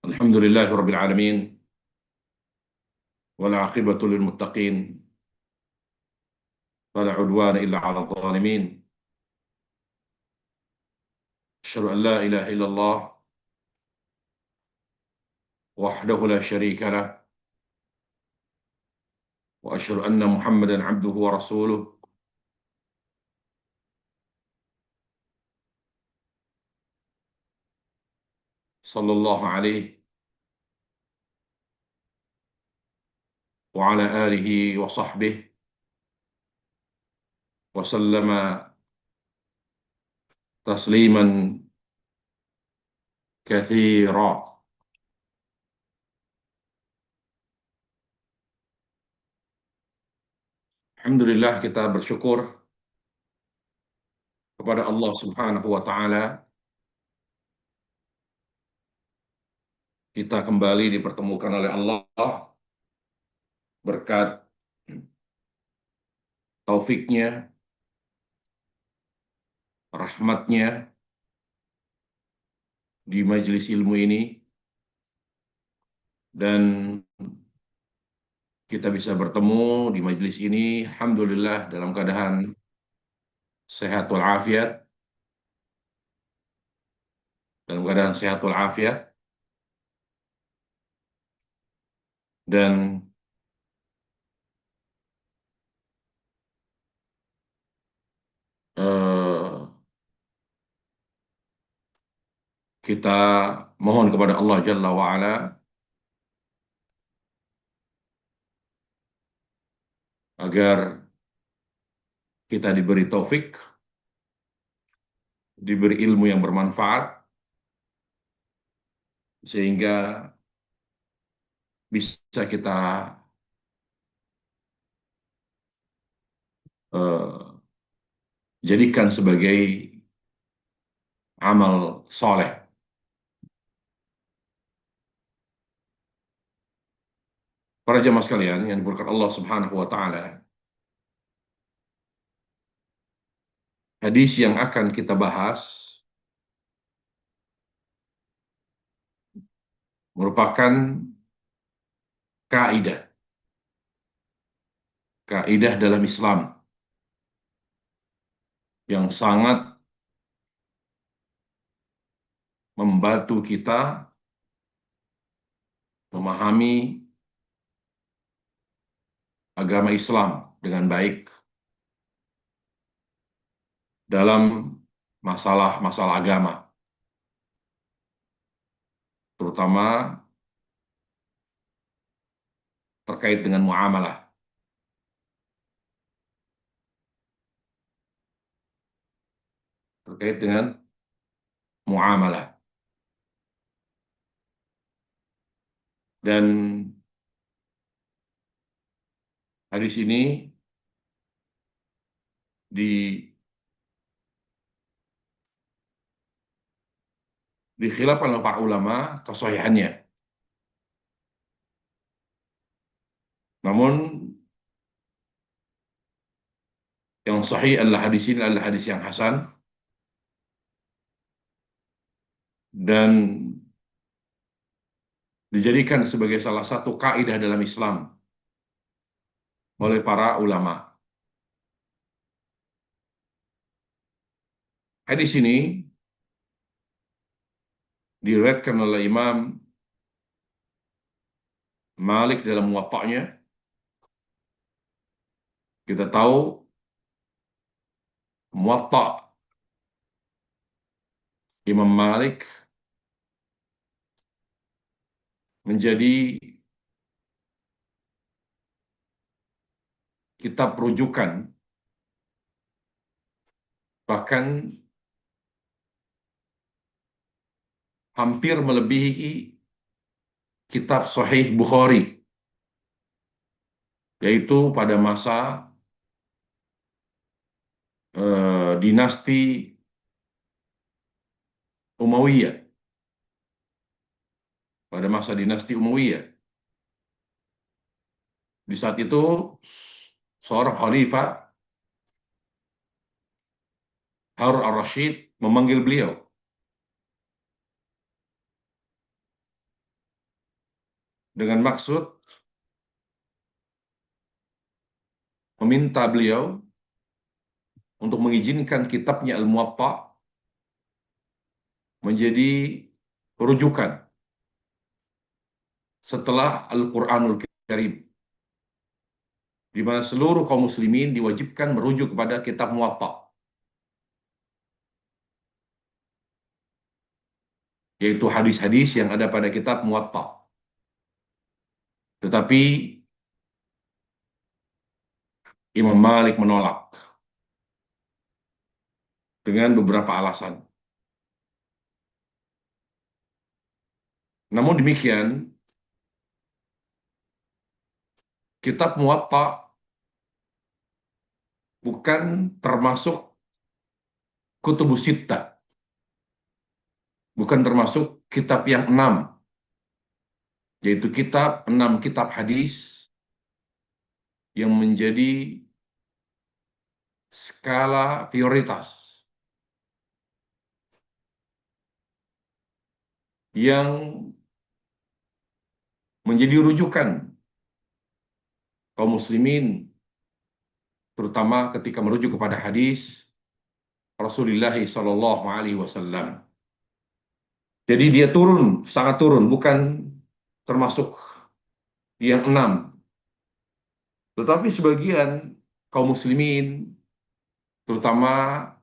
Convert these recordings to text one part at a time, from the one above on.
Alhamdulillahi Rabbil Alamin, wal aqibatu lil muttaqin, wala udwana illa ala zalimin. Asyhadu an la ilaha illallah wahdahu la syarika lah, wa asyhadu anna Muhammadan abduhu wa rasuluh. Sallallahu alaihi wa ala alihi wa sahbihi wa sallama tasliman katsira. Alhamdulillah, kita bersyukur kepada Allah Subhanahu wa taala. Kita kembali dipertemukan oleh Allah berkat taufiknya, rahmatnya di majelis ilmu ini, dan kita bisa bertemu di majelis ini alhamdulillah dalam keadaan sehat walafiat, dan eh, kita mohon kepada Allah Jalla wa'ala agar kita diberi taufik, diberi ilmu yang bermanfaat, sehingga bisa kita eh, jadikan sebagai amal soleh. Para jamaah sekalian yang diberkahi Allah Subhanahu wa taala, hadis yang akan kita bahas merupakan kaidah kaidah dalam Islam yang sangat membantu kita memahami agama Islam dengan baik dalam masalah-masalah agama, terutama terkait dengan muamalah. Terkait dengan muamalah. Dan hadis ini dikhilafkan oleh para ulama kesahihannya. Namun yang sahih adalah hadis ini adalah hadis yang hasan, dan dijadikan sebagai salah satu kaidah dalam Islam oleh para ulama. Hadis ini diriwayatkan oleh Imam Malik dalam Muwatta'nya. Kita tahu Muwatta' Imam Malik menjadi kitab rujukan, bahkan hampir melebihi kitab Sahih Bukhari, yaitu pada masa dinasti Umayyah. Pada masa dinasti Umayyah, di saat itu seorang khalifah, Harun al-Rashid, memanggil beliau dengan maksud meminta beliau untuk mengizinkan kitabnya Al-Muwatta menjadi rujukan setelah Al-Quranul Karim, di mana seluruh kaum muslimin diwajibkan merujuk kepada kitab Muwatta, yaitu hadis-hadis yang ada pada kitab Muwatta. Tetapi Imam Malik menolak dengan beberapa alasan. Namun demikian, kitab Muwatta bukan termasuk kutubus sittah, bukan termasuk kitab yang enam, yaitu enam kitab hadis yang menjadi skala prioritas yang menjadi rujukan kaum muslimin, terutama ketika merujuk kepada hadis Rasulullah Shallallahu Alaihi Wasallam. Jadi dia turun, sangat turun, bukan termasuk yang enam. Tetapi sebagian kaum muslimin, terutama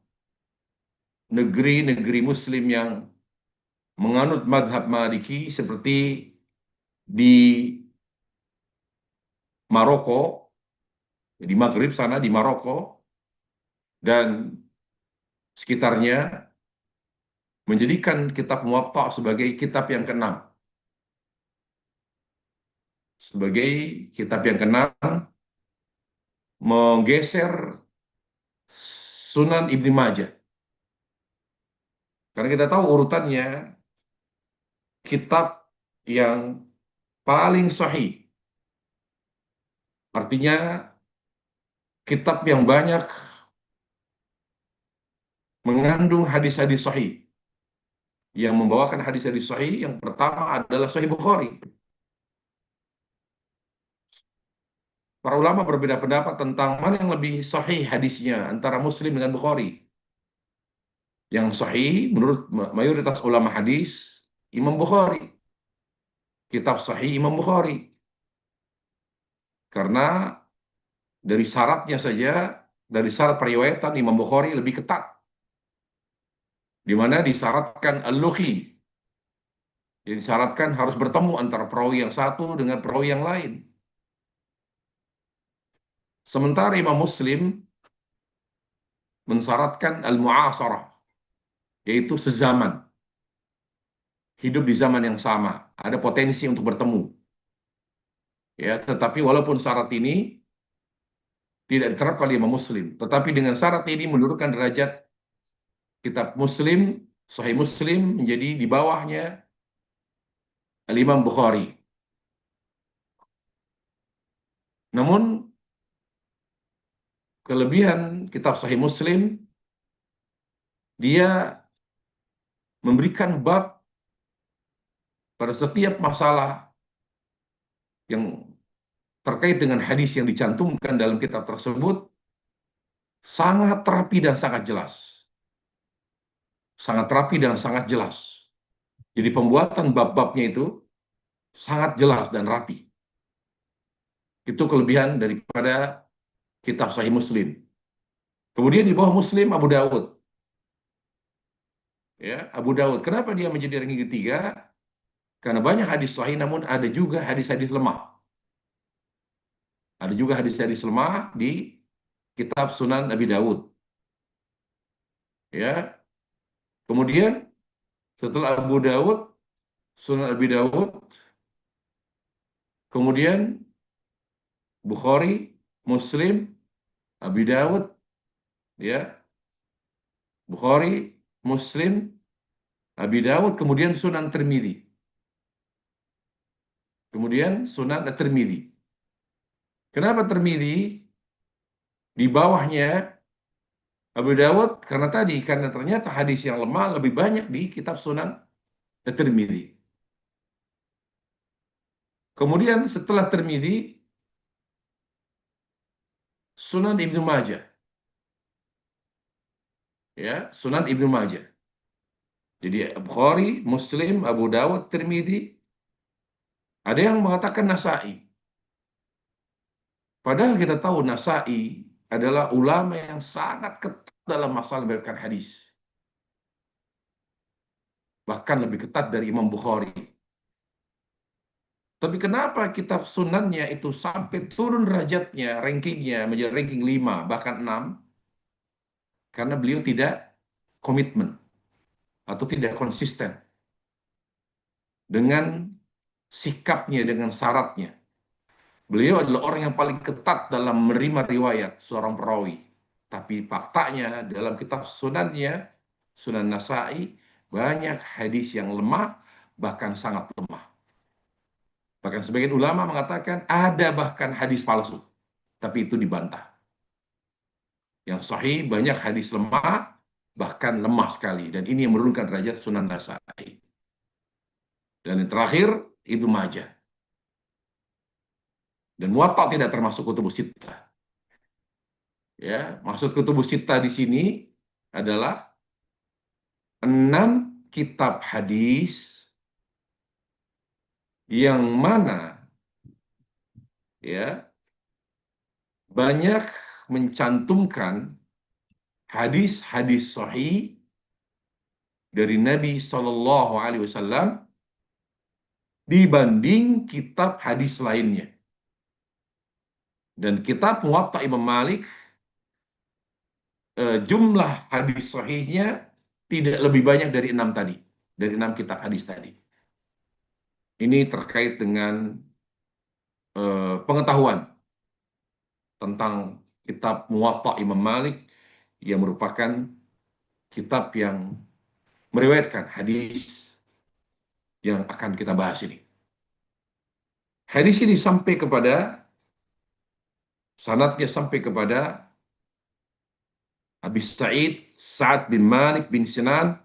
negeri-negeri muslim yang menganut madhab Maliki seperti di Maroko, di Maghrib sana, di Maroko, dan sekitarnya, menjadikan kitab Muwatta sebagai kitab yang keenam. Sebagai kitab yang keenam, menggeser Sunan Ibnu Majah. Karena kita tahu urutannya, kitab yang paling sahih, artinya kitab yang banyak mengandung hadis-hadis sahih. Yang membawakan hadis-hadis sahih yang pertama adalah Sahih Bukhari. Para ulama berbeda pendapat tentang mana yang lebih sahih hadisnya antara Muslim dengan Bukhari. Yang sahih menurut mayoritas ulama hadis, Imam Bukhari. Kitab sahih Imam Bukhari. Karena dari syaratnya saja, dari syarat periwayatan Imam Bukhari lebih ketat. Di mana disyaratkan al-lughi. Jadi disyaratkan harus bertemu antara perawi yang satu dengan perawi yang lain. Sementara Imam Muslim mensyaratkan al-mu'asarah, yaitu sezaman. Hidup di zaman yang sama, ada potensi untuk bertemu. Ya, tetapi walaupun syarat ini tidak diterapkan oleh Imam Muslim, tetapi dengan syarat ini menurunkan derajat kitab Muslim, Sahih Muslim menjadi di bawahnya Al-Imam Bukhari. Namun kelebihan kitab Sahih Muslim, dia memberikan bab pada setiap masalah yang terkait dengan hadis yang dicantumkan dalam kitab tersebut, sangat rapi dan sangat jelas. Sangat rapi dan sangat jelas. Jadi pembuatan bab-babnya itu sangat jelas dan rapi. Itu kelebihan daripada kitab Sahih Muslim. Kemudian di bawah Muslim, Abu Dawud. Ya, Abu Dawud. Kenapa dia menjadi ranking ketiga? Karena banyak hadis sahih, namun ada juga hadis-hadis lemah. Ada juga hadis-hadis lemah di kitab Sunan Abi Dawud. Ya. Kemudian setelah Abu Dawud, Sunan Abi Dawud, kemudian Bukhari, Muslim, Abi Dawud, ya, Bukhari, Muslim, Abi Dawud, kemudian Sunan Tirmidzi. Kemudian Sunan Tirmidzi. Kenapa Tirmidzi di bawahnya Abu Dawud? Karena ternyata hadis yang lemah lebih banyak di kitab Sunan Tirmidzi. Kemudian setelah Tirmidzi, Sunan Ibnu Majah, ya, Sunan Ibnu Majah. Jadi Bukhari, Muslim, Abu Dawud, Tirmidzi, ada yang mengatakan Nasai. Padahal kita tahu Nasai adalah ulama yang sangat ketat dalam masalah meriwayatkan hadis. Bahkan lebih ketat dari Imam Bukhari. Tapi kenapa kitab sunannya itu sampai turun derajatnya, rankingnya menjadi ranking 5, bahkan 6? Karena beliau tidak komitmen atau tidak konsisten dengan sikapnya, dengan syaratnya. Beliau adalah orang yang paling ketat dalam menerima riwayat seorang perawi. Tapi faktanya dalam kitab sunannya, Sunan Nasai, banyak hadis yang lemah, bahkan sangat lemah. Bahkan sebagian ulama mengatakan ada bahkan hadis palsu, tapi itu dibantah. Yang sahih banyak hadis lemah, bahkan lemah sekali. Dan ini yang menurunkan derajat Sunan Nasai. Dan yang terakhir, Ibnu Majah. Dan Muwatta tidak termasuk kutubus sittah. Ya, maksud kutubus sittah di sini adalah 6 kitab hadis yang mana ya banyak mencantumkan hadis-hadis sahih dari Nabi Shallallahu Alaihi Wasallam dibanding kitab hadis lainnya. Dan kitab Muwatta Imam Malik, jumlah hadis sahihnya tidak lebih banyak dari 6 tadi, dari 6 kitab hadis tadi. Ini terkait dengan pengetahuan tentang kitab Muwatta Imam Malik yang merupakan kitab yang meriwayatkan hadis yang akan kita bahas ini. Hadis ini sampai kepada sanadnya sampai kepada Abi Sa'id Sa'ad bin Malik bin Sinan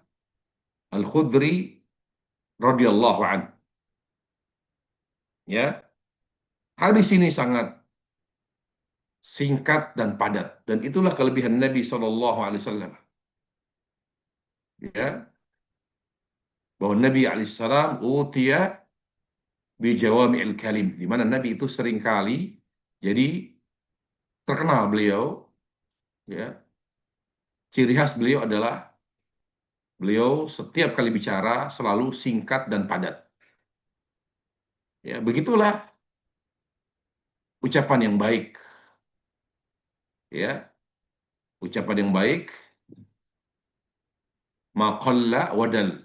Al-Khudri radhiyallahu an. Ya, hadis ini sangat singkat dan padat, dan itulah kelebihan Nabi Shallallahu Alaihi Wasallam. Ya, bahwa Nabi Alaihissalam utia bijawami'il kalim, di mana Nabi itu seringkali jadi terkenal beliau, ya, ciri khas beliau adalah beliau setiap kali bicara selalu singkat dan padat. Ya, begitulah ucapan yang baik. Ya, ucapan yang baik, maqalla wadal,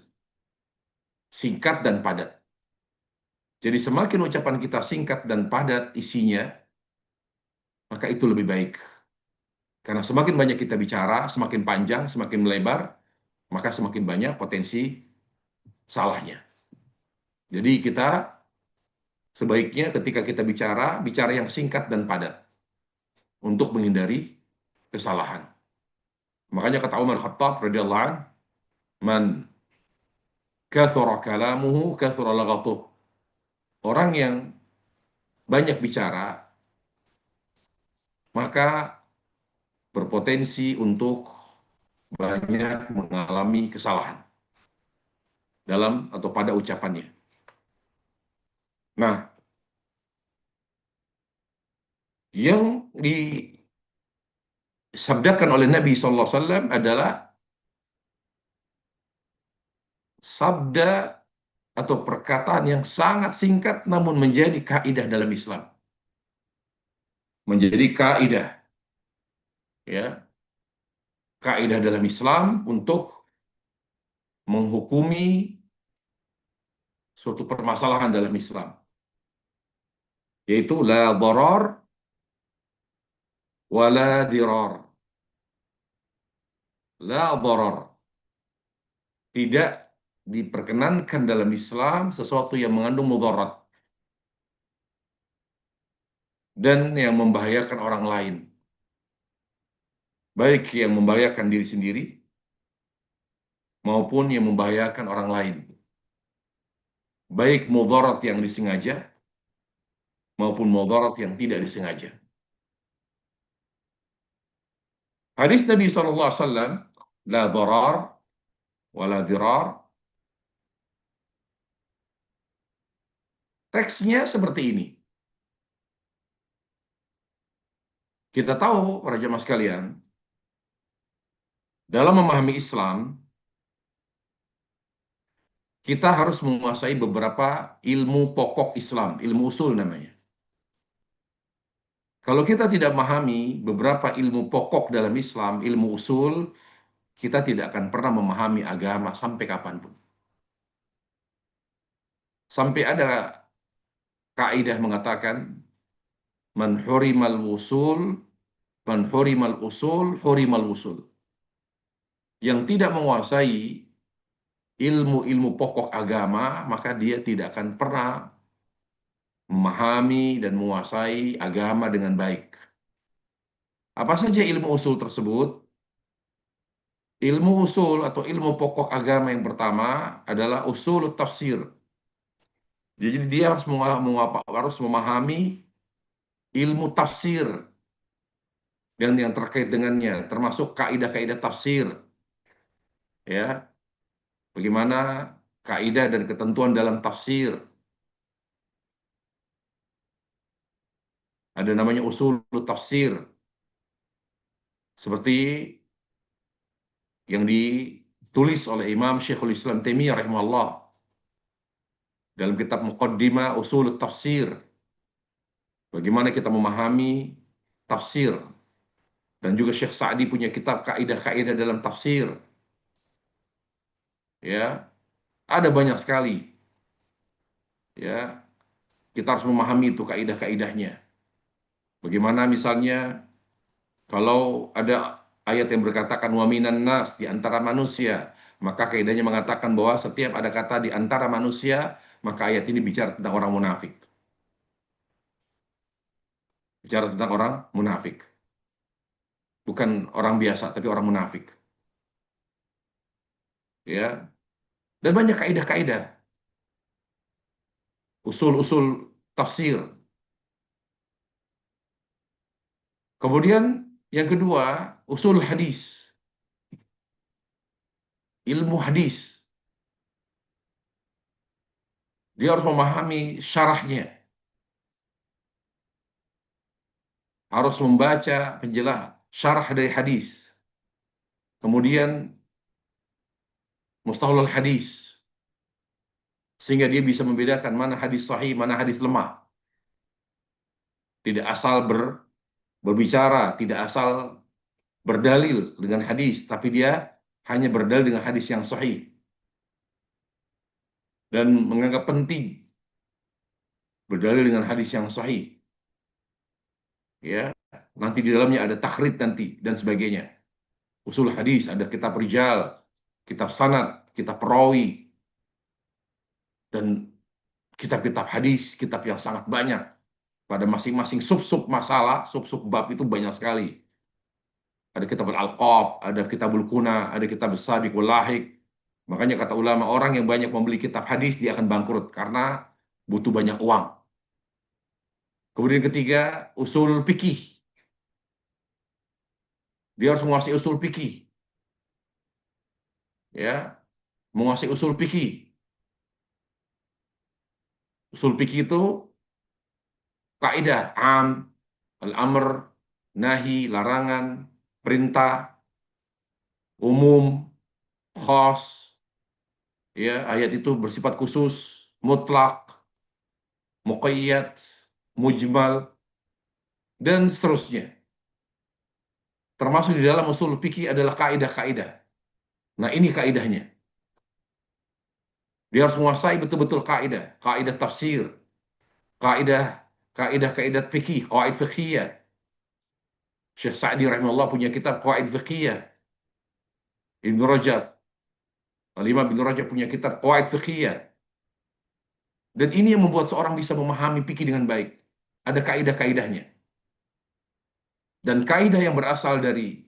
singkat dan padat. Jadi semakin ucapan kita singkat dan padat isinya, maka itu lebih baik. Karena semakin banyak kita bicara, semakin panjang, semakin melebar, maka semakin banyak potensi salahnya. Jadi kita sebaiknya ketika kita bicara, bicara yang singkat dan padat untuk menghindari kesalahan. Makanya kata Umar Khattab radhiyallahu anhu, "Man kathura kalamuhu kathura laghatuh." Orang yang banyak bicara maka berpotensi untuk banyak mengalami kesalahan dalam atau pada ucapannya. Nah, yang disabdakan oleh Nabi SAW adalah sabda atau perkataan yang sangat singkat namun menjadi kaidah dalam Islam. Menjadi kaidah, ya, kaidah dalam Islam untuk menghukumi suatu permasalahan dalam Islam, yaitu la darar wala dirar. La darar, tidak diperkenankan dalam Islam sesuatu yang mengandung mudarat dan yang membahayakan orang lain, baik yang membahayakan diri sendiri maupun yang membahayakan orang lain, baik mudarat yang disengaja maupun mudarat yang tidak disengaja. Hadis Nabi SAW, la darar wala dirar, teksnya seperti ini. Kita tahu, para jemaah sekalian, dalam memahami Islam, kita harus menguasai beberapa ilmu pokok Islam, ilmu usul namanya. Kalau kita tidak memahami beberapa ilmu pokok dalam Islam, ilmu usul, kita tidak akan pernah memahami agama sampai kapanpun. Sampai ada kaidah mengatakan, man hurimal wusul, man hurimal usul, hurimal wusul. Yang tidak menguasai ilmu-ilmu pokok agama, maka dia tidak akan pernah memahami dan menguasai agama dengan baik. Apa saja ilmu usul tersebut? Ilmu usul atau ilmu pokok agama yang pertama adalah usul tafsir. Jadi dia harus memahami ilmu tafsir dan yang terkait dengannya, termasuk kaidah-kaidah tafsir. Ya, bagaimana kaidah dan ketentuan dalam tafsir. Ada namanya usul tafsir. Seperti yang ditulis oleh Imam Syekhul Islam Taimiyah rahimahullah dalam kitab Muqaddimah Usul Tafsir. Bagaimana kita memahami tafsir. Dan juga Syekh Sa'di punya kitab kaidah-kaidah dalam tafsir. Ya, ada banyak sekali. Ya, kita harus memahami itu kaidah-kaidahnya. Bagaimana misalnya kalau ada ayat yang berkatakan wa minan nas di antara manusia, maka kaidahnya mengatakan bahwa setiap ada kata di antara manusia, maka ayat ini bicara tentang orang munafik. Bicara tentang orang munafik. Bukan orang biasa, tapi orang munafik. Ya. Dan banyak kaidah-kaidah, usul-usul tafsir. Kemudian yang kedua, usul hadis. Ilmu hadis. Dia harus memahami syarahnya. Harus membaca penjelasan syarah dari hadis. Kemudian mustalahul hadis. Sehingga dia bisa membedakan mana hadis sahih, mana hadis lemah. Tidak asal berbicara, tidak asal berdalil dengan hadis, tapi dia hanya berdalil dengan hadis yang sahih. Dan menganggap penting berdalil dengan hadis yang sahih. Ya, nanti di dalamnya ada takhrid nanti dan sebagainya. Usul hadis, ada kitab rijal, kitab sanad, kitab perawi, dan kitab-kitab hadis, kitab yang sangat banyak. Pada masing-masing sub-sub masalah, sub-sub bab itu banyak sekali. Ada kitab al-Alqab, ada kitab al-Kuna, ada kitab as-Sabiq wal Lahiq. Makanya kata ulama, orang yang banyak membeli kitab hadis, dia akan bangkrut karena butuh banyak uang. Kemudian ketiga, usul fikih. Dia harus menguasai usul fikih. Ya, menguasai usul fikih. Usul fikih itu kaidah am, al-amr, nahi, larangan, perintah, umum, khas. Ya, ayat itu bersifat khusus, mutlak, muqayyad, mujmal, dan seterusnya. Termasuk di dalam usul fikih adalah kaidah-kaidah. Nah, ini kaidahnya. Dia harus menguasai betul-betul kaidah, kaidah tafsir, kaidah kaidah fikih, qawaid fikhiyah. Syekh Sa'di rahimahullah punya kitab qawaid fikhiyah. Ibnu Rajab, Al-Imam Ibnu Rajab punya kitab qawaid fikhiyah. Dan ini yang membuat seorang bisa memahami fikih dengan baik. Ada kaidah-kaidahnya. Dan kaidah yang berasal dari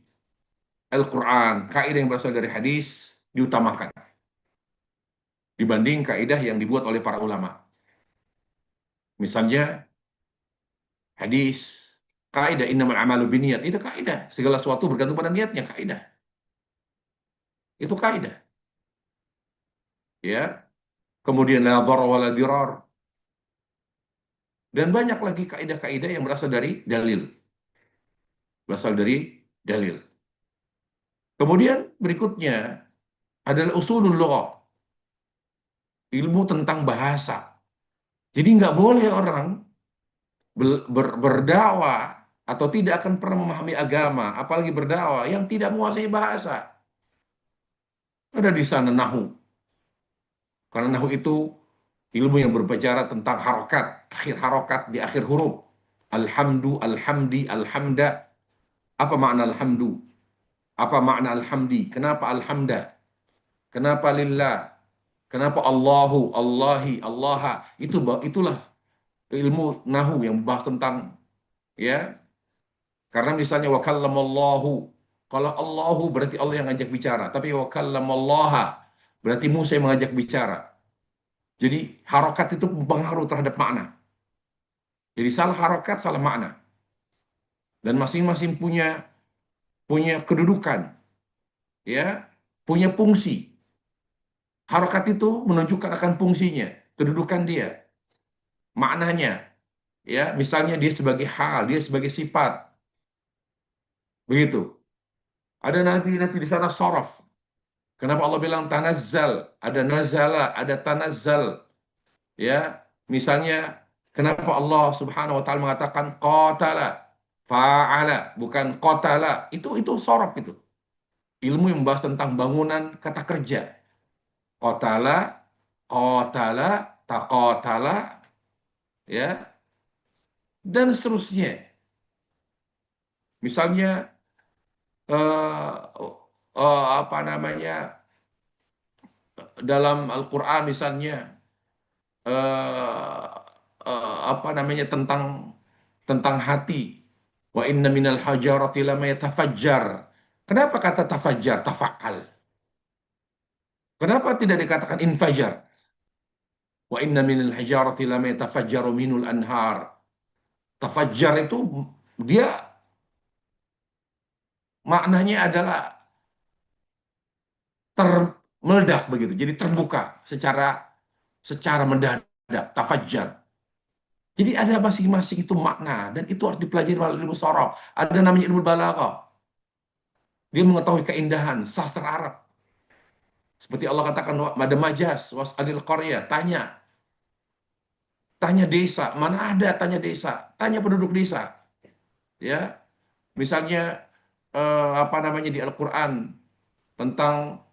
Al-Quran, kaidah yang berasal dari hadis diutamakan dibanding kaidah yang dibuat oleh para ulama. Misalnya, Hadis, kaidah innamal a'malu binniyat, itu kaidah. Segala sesuatu bergantung pada niatnya, kaidah. Itu kaidah, ya. Kemudian la dharar wa la dirar, dan banyak lagi kaidah-kaidah yang berasal dari dalil, berasal dari dalil. Kemudian berikutnya adalah usulul lughah, ilmu tentang bahasa. Jadi nggak boleh orang berdakwah atau tidak akan pernah memahami agama, apalagi berdakwah yang tidak menguasai bahasa. Ada di sana nahu, karena nahu itu ilmu yang berbicara tentang harokat, akhir harokat di akhir huruf. Alhamdu, alhamdi, alhamda. Apa makna alhamdu? Apa makna alhamdi? Kenapa alhamda? Kenapa lillah? Kenapa Allahu, Allahi, Allaha? Itulah ilmu nahu yang membahas tentang, ya. Karena misalnya wa kallamallahu, kalau Allahu berarti Allah yang ngajak bicara, tapi wa kallamallaha berarti Musa yang mengajak bicara. Jadi harokat itu mempengaruhi terhadap makna. Jadi salah harokat, salah makna. Dan masing-masing punya punya kedudukan, ya, punya fungsi. Harokat itu menunjukkan akan fungsinya, kedudukan dia, maknanya, ya. Misalnya dia sebagai hal, dia sebagai sifat, begitu. Ada nanti di sana sorof. Kenapa Allah bilang tanazzal? Ada nazala, ada tanazzal, ya. Misalnya, kenapa Allah Subhanahu wa taala mengatakan qatala, fa'ala, bukan qatala? Itu sorof itu. Ilmu yang membahas tentang bangunan kata kerja. Qatala, qatala, taqatala, ya, dan seterusnya. Misalnya, apa namanya, dalam Al-Quran misalnya, eh, apa namanya, tentang hati. Wa inna minal hajarati lama yatafajjar. Kenapa kata tafajjar, tafa'al? Kenapa tidak dikatakan infajar? Wa inna minal hajarati lama yatafajjaru minul anhar. Tafajjar itu dia maknanya adalah meledak begitu. Jadi terbuka secara mendadak, tafajjar. Jadi ada masing-masing itu makna, dan itu harus dipelajari melalui ilmu sorof. Ada namanya ilmu balaghah. Dia mengetahui keindahan sastra Arab. Seperti Allah katakan, ada majas, was'alil qarya, tanya desa, mana ada tanya desa, tanya penduduk desa, ya. Misalnya, apa namanya, di Al-Qur'an tentang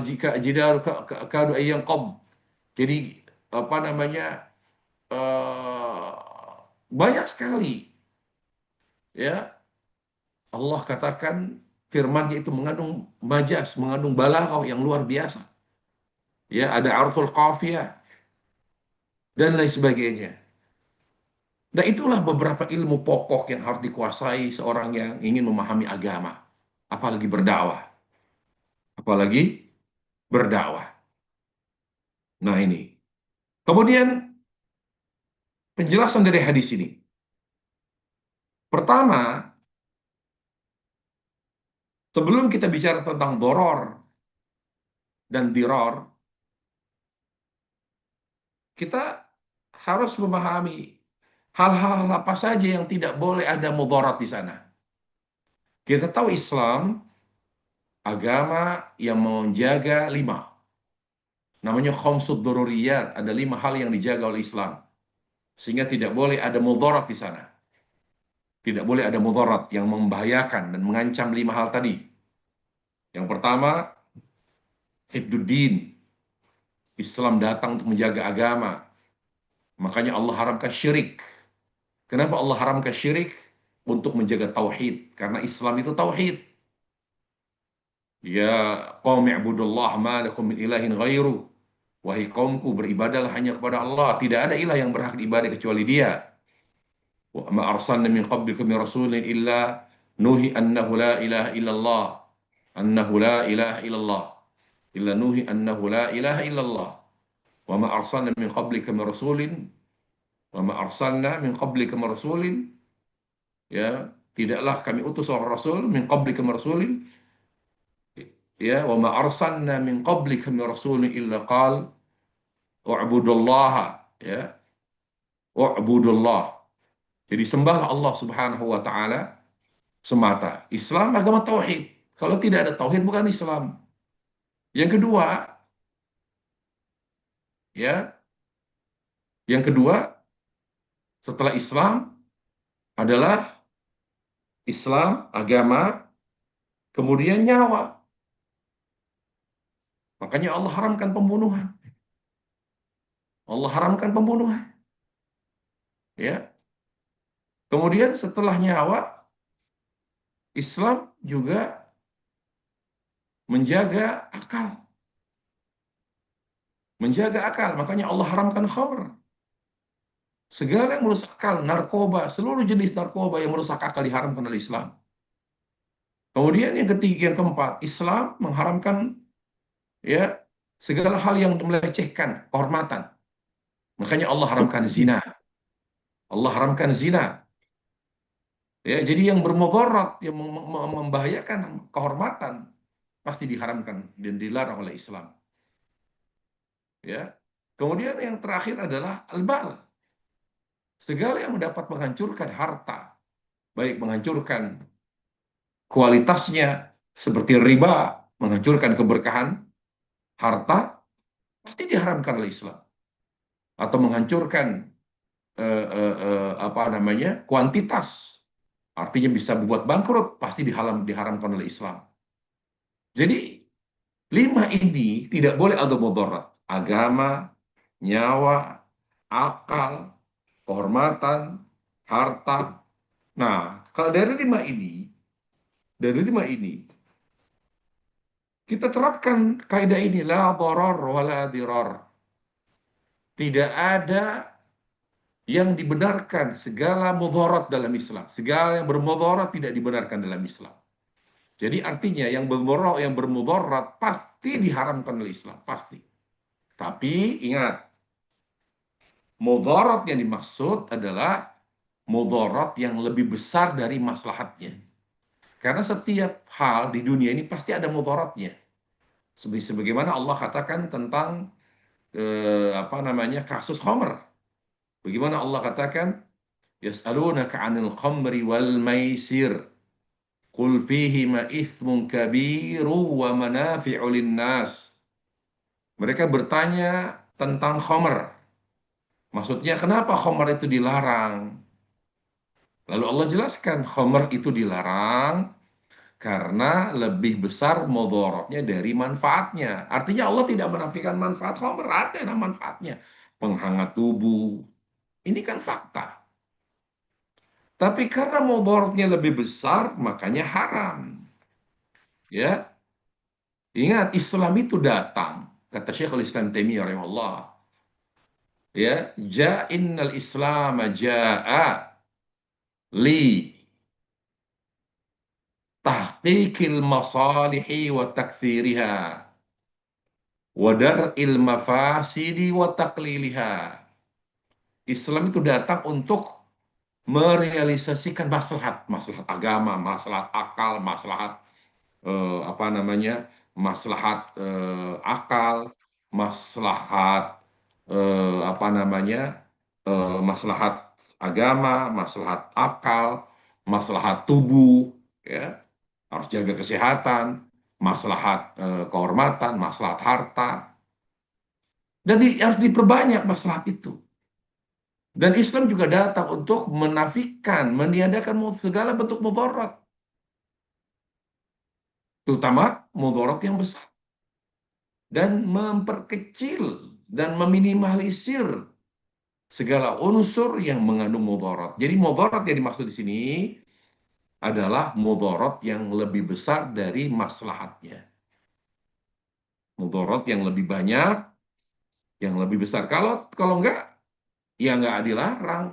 jika jidal kadu ayyang qom. Jadi apa namanya, eh, banyak sekali, ya. Allah katakan firman-Nya itu mengandung majas, mengandung balaghah yang luar biasa. Ya, ada arful qafiyah dan lain sebagainya. Nah, itulah beberapa ilmu pokok yang harus dikuasai seorang yang ingin memahami agama, apalagi berdakwah, apalagi berdakwah. Nah, ini. Kemudian penjelasan dari hadis ini. Pertama, sebelum kita bicara tentang doror dan diror, kita harus memahami hal-hal apa saja yang tidak boleh ada mudarat di sana. Kita tahu Islam agama yang menjaga 5. Namanya khamsud dururiyat, ada 5 hal yang dijaga oleh Islam. Sehingga tidak boleh ada mudarat di sana. Tidak boleh ada mudarat yang membahayakan dan mengancam 5 hal tadi. Yang pertama, hifduddin. Islam datang untuk menjaga agama. Makanya Allah haramkan syirik. Kenapa Allah haramkan syirik? Untuk menjaga tauhid. Karena Islam itu tauhid. Ya qaum i'budullah ma lakum min ilahin ghairu. Wahai kaumku, beribadahlah hanya kepada Allah. Tidak ada ilah yang berhak diibadah kecuali Dia. Wa ma arsalna min qablika min rasulin illa nuhi annahu la ilaha illallah. Annahu la ilaha illallah. Illa nuhi annahu la ilaha illallah. Wa ma arsalna min qablika min rasulin Wa ma arsalna min qablika min rasulin, ya, tidaklah kami utus seorang rasul min qablika min rasulin, ya, wa ma arsalna min qablika min rasulin illa qal u'budullaha, ya, u'budullah. Jadi sembahlah Allah Subhanahu wa taala semata. Islam agama tauhid. Kalau tidak ada tauhid bukan Islam. Yang kedua, ya, yang kedua setelah Islam adalah Islam, agama, kemudian nyawa. Makanya Allah haramkan pembunuhan. Allah haramkan pembunuhan. Ya. Kemudian setelah nyawa, Islam juga menjaga akal. Menjaga akal. Makanya Allah haramkan khamr. Segala yang merusak akal, narkoba, seluruh jenis narkoba yang merusak akal diharamkan oleh Islam. Kemudian yang ketiga, yang keempat, Islam mengharamkan, ya, segala hal yang melecehkan kehormatan. Makanya Allah haramkan zina. Allah haramkan zina. Ya, jadi yang bermudarat, yang membahayakan kehormatan pasti diharamkan dan dilarang oleh Islam. Ya. Kemudian yang terakhir adalah al-bal. Segala yang dapat menghancurkan harta, baik menghancurkan kualitasnya seperti riba, menghancurkan keberkahan harta, pasti diharamkan oleh Islam. Atau menghancurkan apa namanya, kuantitas, artinya bisa membuat bangkrut, pasti diharamkan oleh Islam. Jadi 5 ini tidak boleh ada mudarat. Agama, nyawa, akal, kehormatan, harta. Nah, kalau dari lima ini, kita terapkan kaidah ini, la darar wa la dirar. Tidak ada yang dibenarkan, segala mudarat dalam Islam. Segala yang bermudarat tidak dibenarkan dalam Islam. Jadi artinya yang bermudarat pasti diharamkan oleh Islam, pasti. Tapi ingat, mudarat yang dimaksud adalah mudarat yang lebih besar dari maslahatnya. Karena setiap hal di dunia ini pasti ada mudaratnya. Sebagaimana Allah katakan tentang apa namanya, kasus khamr. Bagaimana Allah katakan, yas'alunaka 'anil khamri wal maisir. Qul fihima ithmun kabiru wa manafi'u linnas. Mereka bertanya tentang khamr. Maksudnya kenapa khamr itu dilarang? Lalu Allah jelaskan, khamr itu dilarang karena lebih besar mudaratnya dari manfaatnya. Artinya Allah tidak menafikan manfaat khamr, ada manfaatnya. Penghangat tubuh. Ini kan fakta. Tapi karena mudaratnya lebih besar, makanya haram. Ya, ingat, Islam itu datang, kata Syekhul Islam Taimiyah rahimahullah. Ya, innal Islam jaa li tahqiqil masalihi wa takthiriha wa dar'il mafasidi wa taqliliha. Islam itu datang untuk merealisasikan maslahat, maslahat agama, maslahat akal, maslahat apa namanya, maslahat akal, maslahat apa namanya, maslahat agama, maslahat akal, maslahat tubuh, ya, harus jaga kesehatan, maslahat kehormatan, maslahat harta, dan harus diperbanyak maslahat itu. Dan Islam juga datang untuk menafikan, meniadakan segala bentuk mudarat, terutama mudarat yang besar, dan memperkecil dan meminimalisir segala unsur yang mengandung mudarat. Jadi mudarat yang dimaksud di sini adalah mudarat yang lebih besar dari maslahatnya. Mudarat yang lebih banyak, yang lebih besar. Kalau enggak, ya enggak dilarang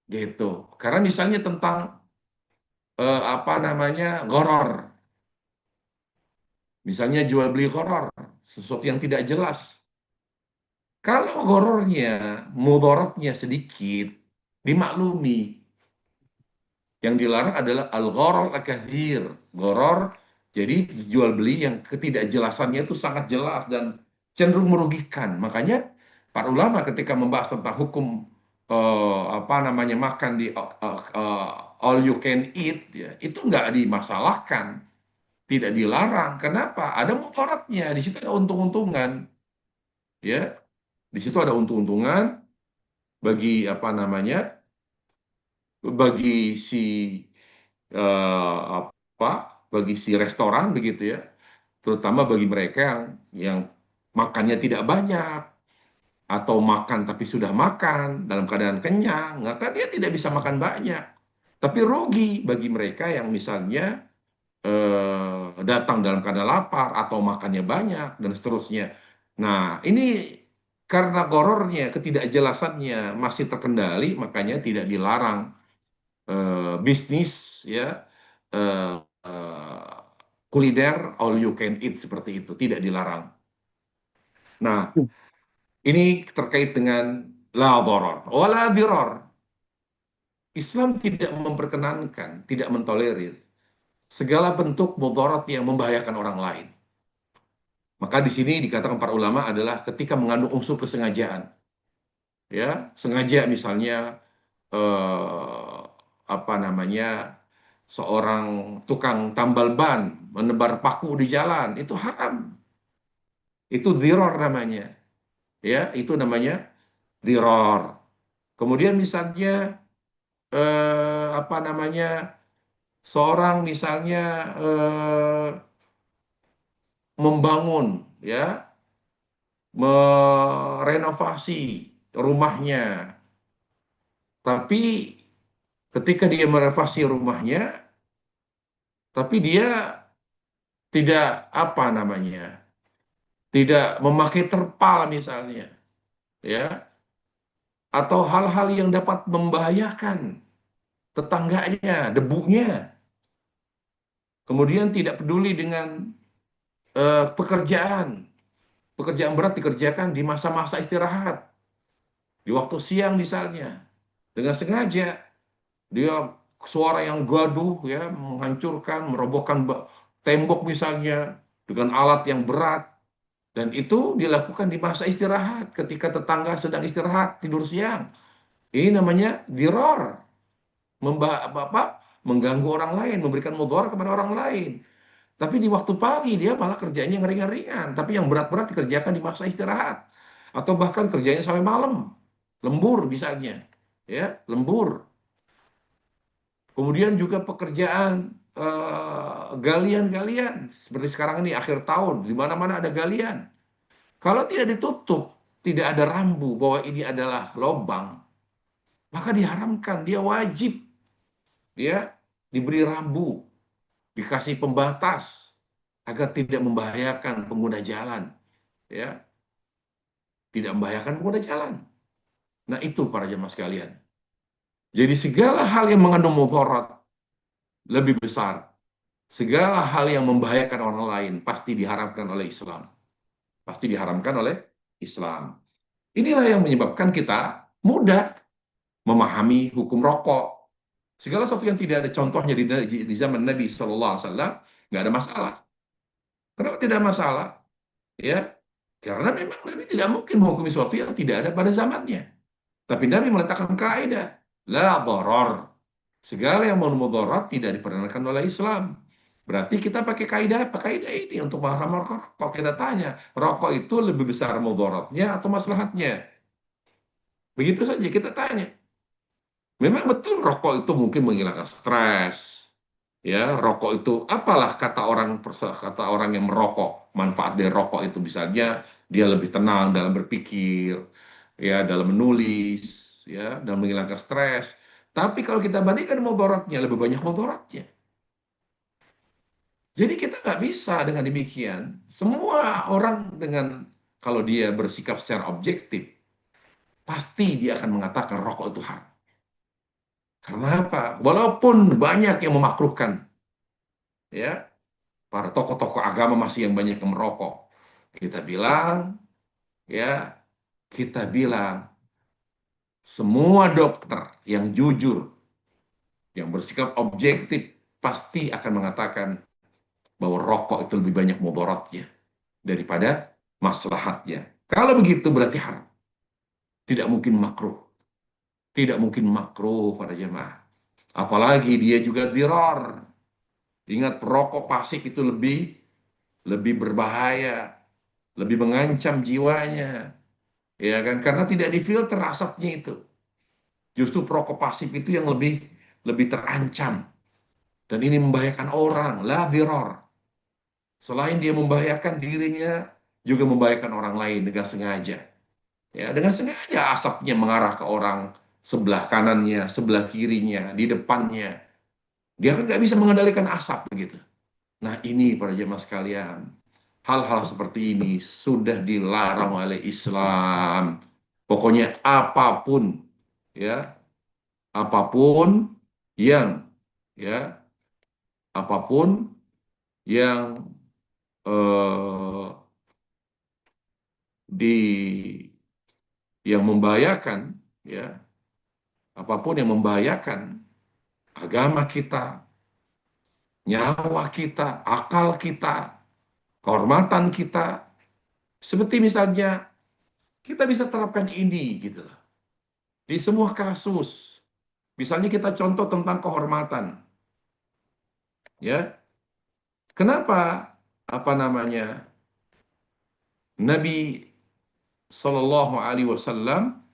gitu. Karena misalnya tentang apa namanya, gharar. Misalnya jual beli gharar, sesuatu yang tidak jelas. Kalau gorornya, mudaratnya sedikit, dimaklumi. Yang dilarang adalah al-gharar al-kathir. Gharar, jadi jual beli yang ketidakjelasannya itu sangat jelas dan cenderung merugikan. Makanya para ulama ketika membahas tentang hukum apa namanya makan di all you can eat, ya, itu nggak dimasalahkan, tidak dilarang. Kenapa? Ada mudaratnya, di situ ada untung-untungan, ya. Di situ ada untung-untungan bagi apa namanya, bagi si apa, bagi si restoran begitu ya, terutama bagi mereka yang makannya tidak banyak atau makan tapi sudah makan dalam keadaan kenyang, maka dia tidak bisa makan banyak. Tapi rugi bagi mereka yang misalnya datang dalam keadaan lapar atau makannya banyak dan seterusnya. Nah, ini karena gorornya, ketidakjelasannya masih terkendali, makanya tidak dilarang bisnis ya, eh, eh, kuliner all you can eat seperti itu tidak dilarang. Nah, ini terkait dengan la dharar wala dirar. Islam tidak memperkenankan, tidak mentolerir segala bentuk mudarat yang membahayakan orang lain. Maka di sini dikatakan para ulama adalah ketika mengandung unsur kesengajaan, ya, sengaja misalnya eh, apa namanya, seorang tukang tambal ban menebar paku di jalan, itu haram. Itu dhiror namanya. Ya, itu namanya dhiror. Kemudian misalnya apa namanya, seorang misalnya membangun ya, merenovasi rumahnya. Tapi ketika dia merenovasi rumahnya, tapi dia tidak apa namanya, tidak memakai terpal misalnya, ya, atau hal-hal yang dapat membahayakan tetangganya, debunya, kemudian tidak peduli dengan pekerjaan berat dikerjakan di masa-masa istirahat, di waktu siang misalnya, dengan sengaja dia suara yang gaduh ya, menghancurkan, merobohkan tembok misalnya dengan alat yang berat, dan itu dilakukan di masa istirahat ketika tetangga sedang istirahat tidur siang. Ini namanya diror, mengganggu orang lain, memberikan mudarat kepada orang lain. Tapi di waktu pagi dia malah kerjanya yang ringan-ringan, tapi yang berat-berat dikerjakan di masa istirahat, atau bahkan kerjanya sampai malam, lembur misalnya, ya, lembur. Kemudian juga pekerjaan galian-galian, seperti sekarang ini akhir tahun, di mana-mana ada galian. Kalau tidak ditutup, tidak ada rambu bahwa ini adalah lobang, maka diharamkan, dia wajib dia diberi rambu, dikasih pembatas agar tidak membahayakan pengguna jalan, ya, tidak membahayakan pengguna jalan. Nah, itu para jemaah sekalian. Jadi segala hal yang mengandung mudarat lebih besar, segala hal yang membahayakan orang lain pasti diharamkan oleh Islam. Pasti diharamkan oleh Islam. Inilah yang menyebabkan kita mudah memahami hukum rokok. Segala sesuatu yang tidak ada contohnya di zaman Nabi Shallallahu Alaihi Wasallam nggak ada masalah. Kenapa tidak masalah? Ya, karena memang Nabi tidak mungkin menghukumi sesuatu yang tidak ada pada zamannya. Tapi Nabi meletakkan kaidah, la doror. Segala yang mudarat tidak diperkenankan oleh Islam. Berarti kita pakai kaidah apa? Kaidah ini untuk mahram rokok. Kalau kita tanya, rokok itu lebih besar mudaratnya atau maslahatnya? Begitu saja kita tanya. Memang betul rokok itu mungkin menghilangkan stres. Ya, rokok itu apalah kata orang yang merokok. Manfaat dari rokok itu misalnya dia lebih tenang dalam berpikir, ya, dalam menulis, ya, dan menghilangkan stres. Tapi kalau kita bandingkan mudaratnya, lebih banyak mudaratnya. Jadi kita nggak bisa dengan demikian. Semua orang dengan kalau dia bersikap secara objektif, pasti dia akan mengatakan rokok itu haram. Karena apa? Walaupun banyak yang memakruhkan, ya, para tokoh-tokoh agama masih yang banyak yang merokok. Kita bilang, ya, kita bilang semua dokter yang jujur, yang bersikap objektif, pasti akan mengatakan bahwa rokok itu lebih banyak mudaratnya daripada maslahatnya. Kalau begitu berarti haram. Tidak mungkin makruh. Tidak mungkin makruh pada jemaah. Apalagi dia juga dirar. Ingat, rokok pasif itu lebih lebih berbahaya, lebih mengancam jiwanya, ya kan? Karena tidak difilter asapnya itu. Justru perokok pasif itu yang lebih lebih terancam, dan ini membahayakan orang, la dirar. Selain dia membahayakan dirinya, juga membahayakan orang lain dengan sengaja. Ya, dengan sengaja asapnya mengarah ke orang sebelah kanannya, sebelah kirinya, di depannya. Dia kan nggak bisa mengendalikan asap begitu. Nah, ini para jemaah sekalian, hal-hal seperti ini sudah dilarang oleh Islam. Pokoknya apapun, ya, apapun yang, ya, apapun yang eh, di yang membahayakan, ya, apapun yang membahayakan agama kita, nyawa kita, akal kita, kehormatan kita, seperti misalnya kita bisa terapkan ini gitu loh. Di semua kasus. Misalnya kita contoh tentang kehormatan, ya. Kenapa apa namanya? Nabi Shallallahu alaihi wasallam,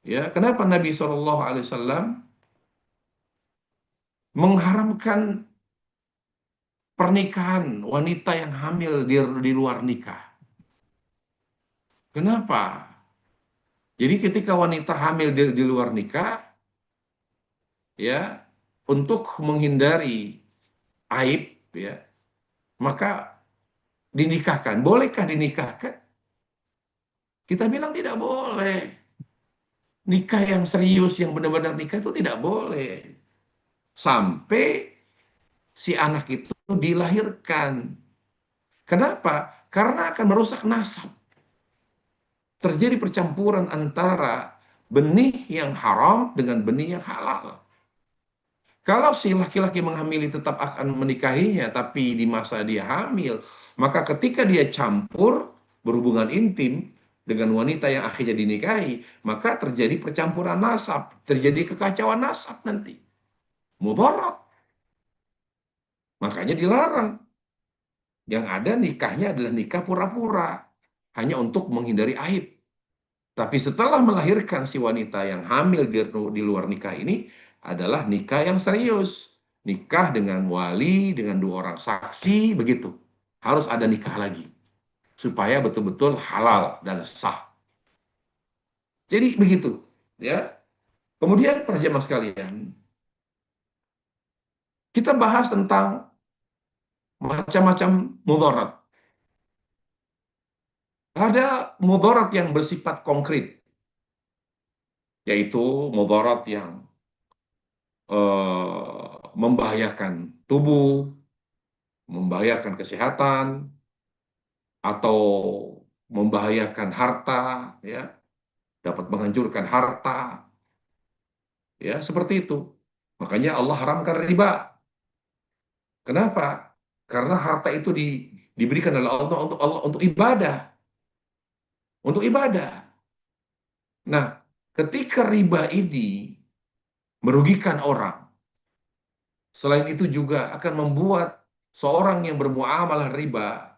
ya, kenapa Nabi Shallallahu alaihi wasallam mengharamkan pernikahan wanita yang hamil di luar nikah? Kenapa? Jadi ketika wanita hamil di luar nikah, ya, untuk menghindari aib, ya, maka dinikahkan. Bolehkah dinikahkan? Kita bilang tidak boleh. Nikah yang serius, yang benar-benar nikah itu tidak boleh. Sampai si anak itu dilahirkan. Kenapa? Karena akan merusak nasab. Terjadi percampuran antara benih yang haram dengan benih yang halal. Kalau si laki-laki menghamili tetap akan menikahinya, tapi di masa dia hamil, maka ketika dia campur berhubungan intim dengan wanita yang akhirnya dinikahi, maka terjadi percampuran nasab, terjadi kekacauan nasab nanti. Mudarat. Makanya dilarang. Yang ada nikahnya adalah nikah pura-pura, hanya untuk menghindari aib. Tapi setelah melahirkan si wanita yang hamil di luar nikah ini adalah nikah yang serius. Nikah dengan wali, dengan dua orang saksi, begitu. Harus ada nikah lagi. Supaya betul-betul halal dan sah. Jadi begitu, ya. Kemudian para jemaah sekalian, kita bahas tentang macam-macam mudarat. Ada mudarat yang bersifat konkret, yaitu mudarat yang membahayakan tubuh, membahayakan kesehatan, atau membahayakan harta, ya, dapat menghancurkan harta, ya, seperti itu. Makanya Allah haramkan riba. Kenapa? Karena harta itu diberikan oleh Allah untuk ibadah, untuk ibadah. Nah, ketika riba ini merugikan orang, selain itu juga akan membuat seorang yang bermuamalah riba,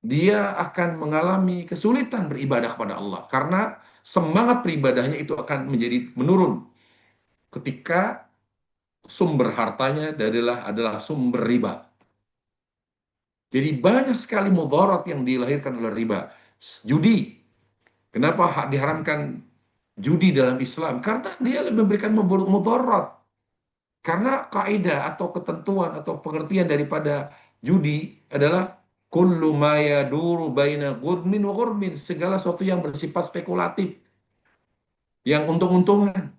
dia akan mengalami kesulitan beribadah kepada Allah karena semangat beribadahnya itu akan menjadi menurun ketika sumber hartanya adalah sumber riba. Jadi banyak sekali mudarat yang dilahirkan oleh riba. Judi. Kenapa diharamkan judi dalam Islam? Karena dia memberikan mudarat. Karena kaidah atau ketentuan atau pengertian daripada judi adalah kullu ma yaduru baina ghurmin wa ghurmin, segala sesuatu yang bersifat spekulatif, yang untung-untungan.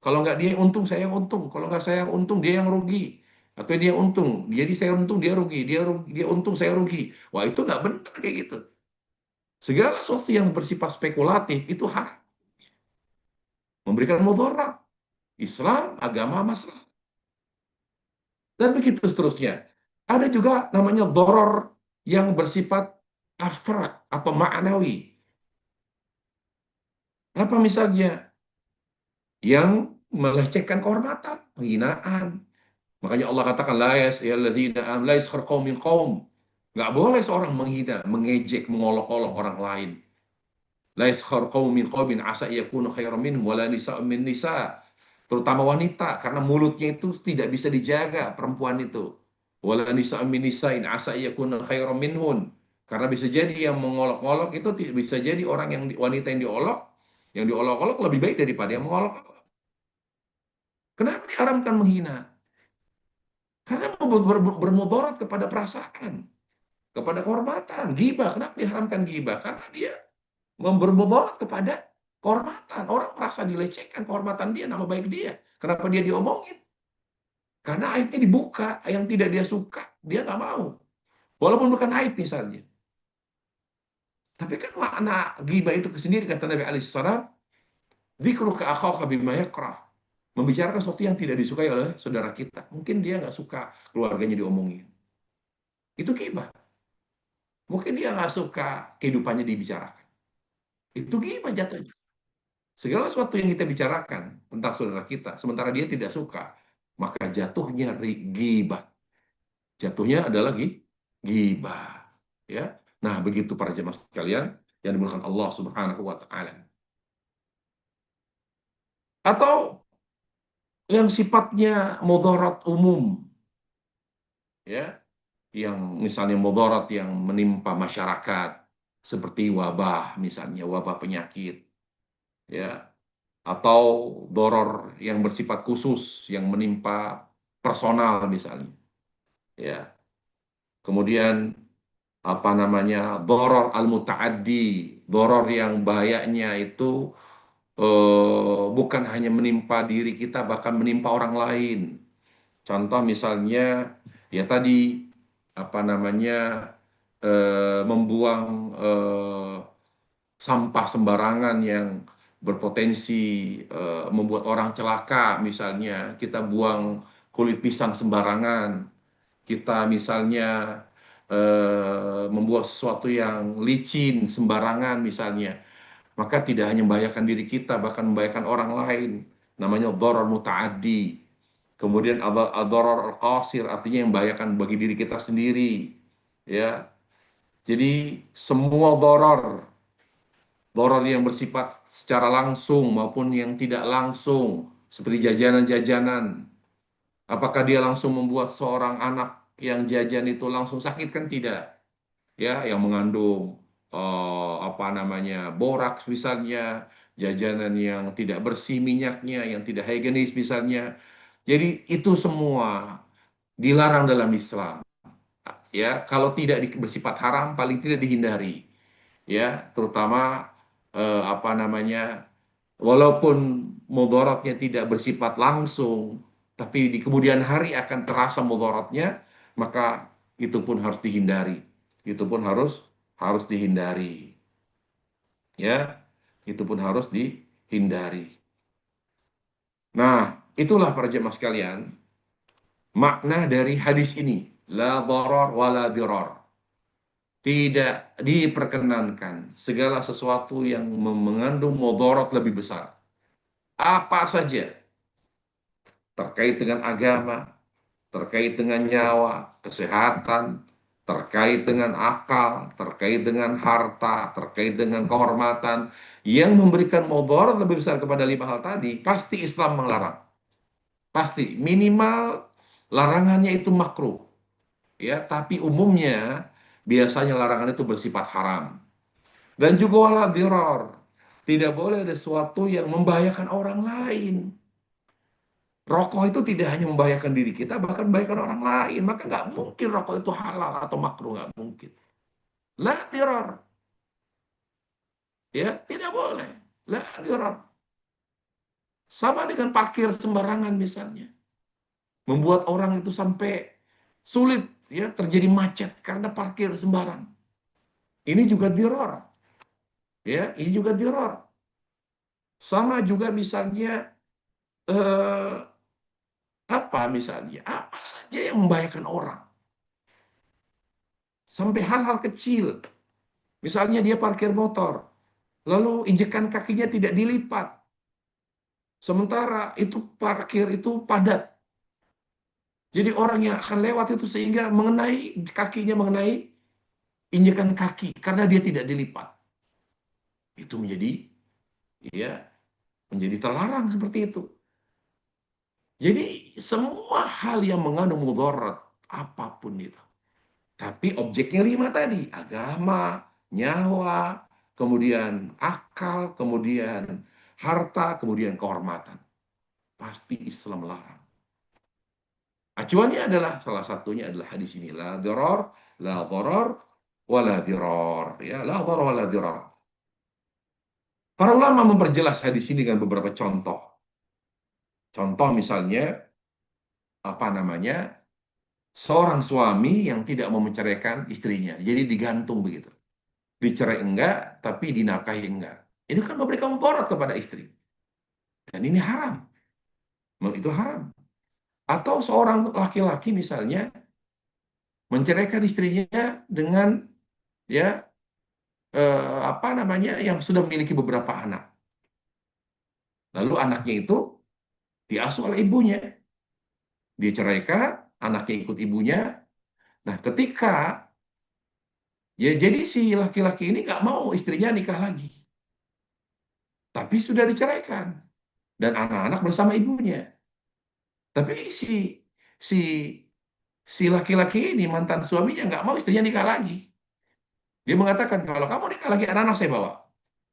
Kalau nggak dia yang untung, saya yang untung. Kalau nggak saya yang untung, dia yang rugi. Atau dia yang untung, jadi saya untung, dia rugi. Dia untung, saya rugi. Wah, itu nggak benar kayak gitu. Segala sesuatu yang bersifat spekulatif itu haram, memberikan mudarat. Islam, agama, masalah. Dan begitu seterusnya. Ada juga namanya doror yang bersifat abstrak atau ma'nawi. Apa misalnya? Yang melecehkan kehormatan, penghinaan. Makanya Allah katakan la yaskhar qaumin qaum. Nggak boleh seorang menghina, mengejek, mengolok-olok orang lain. La yaskhar qaumin qaumin asa yakunu khairan minhum wala nisa'un min nisa. Terutama wanita karena mulutnya itu tidak bisa dijaga perempuan itu. Wala nisa'un min nisa'in asa yakunu khairan minhun. Karena bisa jadi yang mengolok-olok itu bisa jadi orang yang wanita yang diolok-olok lebih baik daripada yang mengolok-olok. Kenapa diharamkan menghina? Karena bermudarat kepada perasaan, kepada kehormatan. Ghibah, kenapa diharamkan ghibah? Karena dia bermudarat kepada kehormatan. Orang merasa dilecehkan kehormatan dia, nama baik dia. Kenapa dia diomongin? Karena aibnya dibuka, yang tidak dia suka, dia nggak mau. Walaupun bukan aib misalnya. Tapi kan makna ghibah itu sendiri, kata Nabi alaihissalam, dzikruka akhaka bima yakrah. Membicarakan sesuatu yang tidak disukai oleh saudara kita. Mungkin dia nggak suka keluarganya diomongin. Itu ghibah. Mungkin dia nggak suka kehidupannya dibicarakan. Itu ghibah jatuhnya. Segala sesuatu yang kita bicarakan tentang saudara kita, sementara dia tidak suka, maka jatuhnya ghibah. Jatuhnya adalah ghibah. Ya. Nah, begitu para jemaah sekalian yang dimuliakan Allah Subhanahu wa taala. Atau yang sifatnya mudarat umum, ya, yang misalnya mudarat yang menimpa masyarakat seperti wabah misalnya, wabah penyakit, ya, atau doror yang bersifat khusus yang menimpa personal misalnya, ya. Kemudian apa namanya, doror al-mutaaddi, doror yang bahayanya itu bukan hanya menimpa diri kita, bahkan menimpa orang lain. Contoh misalnya, ya tadi apa namanya, membuang sampah sembarangan yang berpotensi membuat orang celaka. Misalnya kita buang kulit pisang sembarangan, kita misalnya membuat sesuatu yang licin sembarangan misalnya, maka tidak hanya membahayakan diri kita, bahkan membahayakan orang lain. Namanya dharar mutaaddi. Kemudian dharar al-qasir, artinya yang membahayakan bagi diri kita sendiri. Ya, jadi semua dharar, dharar yang bersifat secara langsung maupun yang tidak langsung, seperti jajanan-jajanan. Apakah dia langsung membuat seorang anak yang jajan itu langsung sakit? Kan tidak. Ya, yang mengandung apa namanya, boraks misalnya, jajanan yang tidak bersih minyaknya, yang tidak higienis misalnya. Jadi itu semua dilarang dalam Islam. Ya, kalau tidak bersifat haram, paling tidak dihindari. Ya, terutama apa namanya, walaupun mudaratnya tidak bersifat langsung, tapi di kemudian hari akan terasa mudaratnya, maka itu pun harus dihindari. Itu pun harus dihindari. Ya, itu pun harus dihindari. Nah, itulah para jemaah sekalian, makna dari hadis ini, la darar wa la dirar. Tidak diperkenankan segala sesuatu yang mengandung mudarat lebih besar. Apa saja terkait dengan agama, terkait dengan nyawa, kesehatan, terkait dengan akal, terkait dengan harta, terkait dengan kehormatan, yang memberikan mudarat lebih besar kepada lima hal tadi, pasti Islam melarang. Pasti, minimal larangannya itu makruh, ya, tapi umumnya biasanya larangan itu bersifat haram. Dan juga wala dirar. Tidak boleh ada sesuatu yang membahayakan orang lain. Rokok itu tidak hanya membahayakan diri kita, bahkan membahayakan orang lain. Maka nggak mungkin rokok itu halal atau makruh, nggak mungkin. La dirar. Ya, tidak boleh. La dirar. Sama dengan parkir sembarangan misalnya. Membuat orang itu sampai sulit, ya, terjadi macet karena parkir sembarang. Ini juga dirar. Ya, ini juga diror. Sama juga misalnya eh, apa misalnya? Apa saja yang membahayakan orang. Sampai hal-hal kecil. Misalnya dia parkir motor, lalu injekan kakinya tidak dilipat. Sementara itu parkir itu padat. Jadi orang yang akan lewat itu sehingga kakinya mengenai injekan kaki karena dia tidak dilipat. Itu ya menjadi terlarang seperti itu. Jadi semua hal yang mengandung mudarat apapun itu. Tapi objeknya 5 tadi, agama, nyawa, kemudian akal, kemudian harta, kemudian kehormatan. Pasti Islam melarang. Acuannya adalah salah satunya adalah hadis ini, la diror, la doror, wala diror. Ya, la doror, wala diror. Para ulama memperjelas hadis ini dengan beberapa contoh. Contoh misalnya, apa namanya, seorang suami yang tidak mau menceraikan istrinya. Jadi digantung begitu. Dicerai enggak, tapi dinafkahi enggak. Ini kan memberikan mudarat kepada istri. Dan ini haram. Itu haram. Atau seorang laki-laki misalnya menceraikan istrinya dengan ya apa namanya yang sudah memiliki beberapa anak. Lalu anaknya itu diasuh oleh ibunya. Dia ceraikan, anaknya ikut ibunya. Nah, ketika ya jadi si laki-laki ini nggak mau istrinya nikah lagi. Tapi sudah diceraikan. Dan anak-anak bersama ibunya. Tapi si si laki-laki ini mantan suaminya nggak mau istrinya nikah lagi. Dia mengatakan kalau kamu nikah lagi anak-anak saya bawa.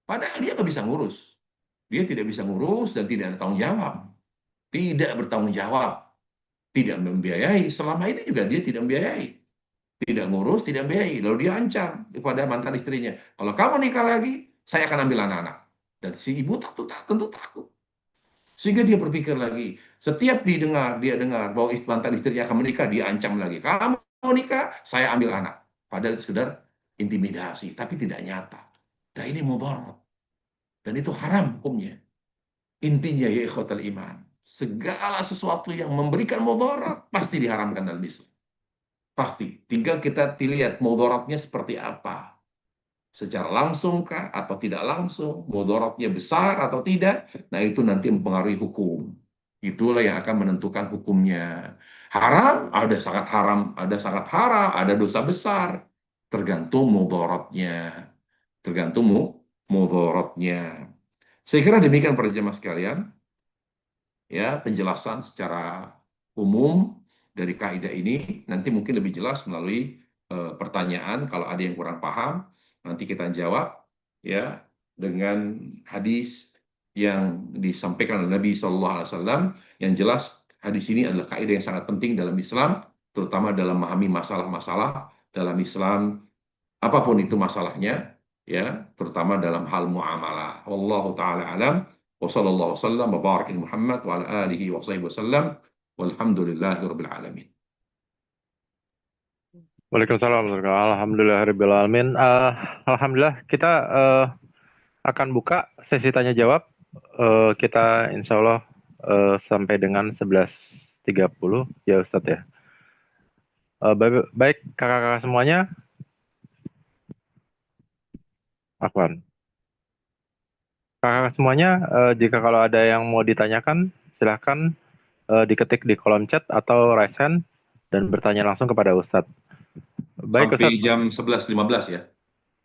Padahal dia nggak bisa ngurus. Dia tidak bisa ngurus dan tidak ada tanggung jawab. Tidak bertanggung jawab. Tidak membiayai. Selama ini juga dia tidak membiayai. Tidak ngurus, tidak membiayai. Lalu dia ancam kepada mantan istrinya. Kalau kamu nikah lagi, saya akan ambil anak-anak. Dan si ibu tentu takut. Sehingga dia berpikir lagi. Setiap dia dengar bahwa mantan istrinya akan menikah, dia ancam lagi. Kamu mau nikah, saya ambil anak. Padahal itu sekedar intimidasi, tapi tidak nyata. Dan ini mudarat. Dan itu haram hukumnya. Intinya ya ikhwatal iman. Segala sesuatu yang memberikan mudarat pasti diharamkan dalam Islam. Pasti. Tinggal kita lihat mudaratnya seperti apa. Secara langsung kah atau tidak langsung, mudaratnya besar atau tidak, nah itu nanti mempengaruhi hukum. Itulah yang akan menentukan hukumnya. Haram, ada sangat haram, ada dosa besar. Tergantung mudaratnya. Tergantung mudaratnya. Saya kira demikian para jemaah sekalian, ya penjelasan secara umum dari kaidah ini. Nanti mungkin lebih jelas melalui pertanyaan. Kalau ada yang kurang paham, nanti kita jawab ya dengan hadis yang disampaikan oleh Nabi Shallallahu Alaihi Wasallam. Yang jelas hadis ini adalah kaidah yang sangat penting dalam Islam, terutama dalam memahami masalah-masalah dalam Islam, apapun itu masalahnya, ya, terutama dalam hal muamalah. Wallahu taala alam. Wa sallallahu wasallam wa barak Muhammad wa ala alihi wa sahbihi wasallam. Walhamdulillahirabbil alamin. Waalaikumsalam. Alhamdulillahirabbil alamin. Alhamdulillah kita akan buka sesi tanya jawab. Kita insya Allah sampai dengan 11.30 ya Ustadz ya. Baik kakak-kakak semuanya. Afwan. Kakak semuanya, jika kalau ada yang mau ditanyakan, silahkan diketik di kolom chat atau raise hand dan bertanya langsung kepada Ustadz. Baik Sampai Ustadz. jam 11.15 ya.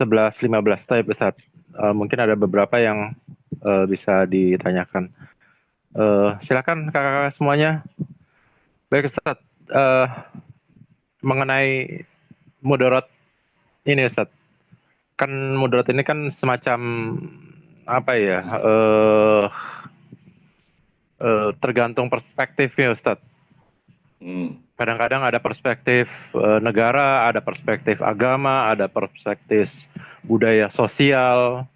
11.15, Taib Ustadz. Mungkin ada beberapa yang bisa ditanyakan. Silakan kakak-kakak semuanya. Baik Ustadz, mengenai mudarat ini Ustadz. Kan mudarat ini kan semacam apa ya? Tergantung perspektifnya Ustadz. Kadang-kadang ada perspektif negara, ada perspektif agama, ada perspektif budaya sosial,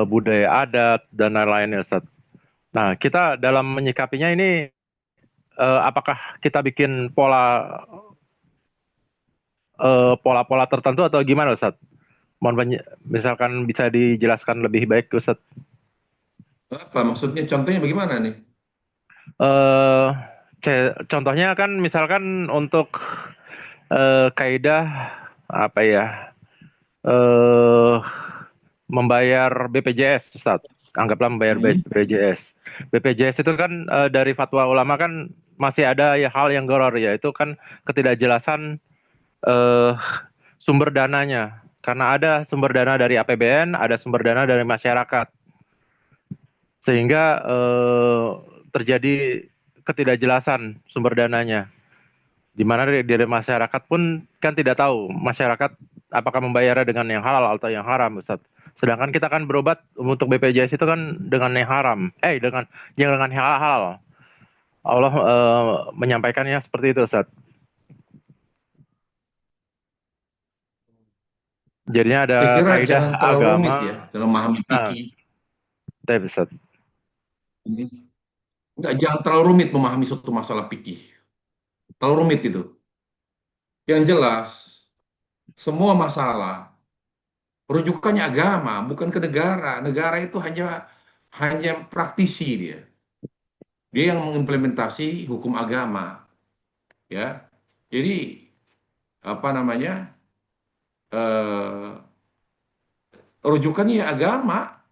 budaya adat, dan lain-lainnya Ustadz. Nah, kita dalam menyikapinya ini, apakah kita bikin pola-pola tertentu atau gimana Ustadz? Misalkan bisa dijelaskan lebih baik, Ustadz. Apa maksudnya? Contohnya bagaimana nih? eh Contohnya kan misalkan untuk kaidah apa ya? eh Membayar BPJS, Ustaz. Anggaplah membayar Hmm. BPJS. BPJS itu kan dari fatwa ulama kan masih ada ya hal yang goror, ya itu kan ketidakjelasan eh, sumber dananya. Karena ada sumber dana dari APBN, ada sumber dana dari masyarakat, sehingga terjadi ketidakjelasan sumber dananya. Di mana dari masyarakat pun kan tidak tahu masyarakat apakah membayarnya dengan yang halal atau yang haram, Ustaz. Sedangkan kita kan berobat untuk BPJS itu kan dengan yang haram, dengan yang halal. Allah menyampaikannya seperti itu, Ustaz. Jadinya ada Saya kira kaidah jangan terlalu rumit ya agama. dalam memahami Nah, fikih. Ustaz. Enggak, jangan terlalu rumit memahami suatu masalah fikih. Terlalu rumit gitu. Yang jelas, semua masalah rujukannya agama, bukan ke negara. Negara itu hanya hanya praktisi dia. Dia yang mengimplementasi hukum agama, ya. Jadi apa namanya? eh, Rujukannya ya agama,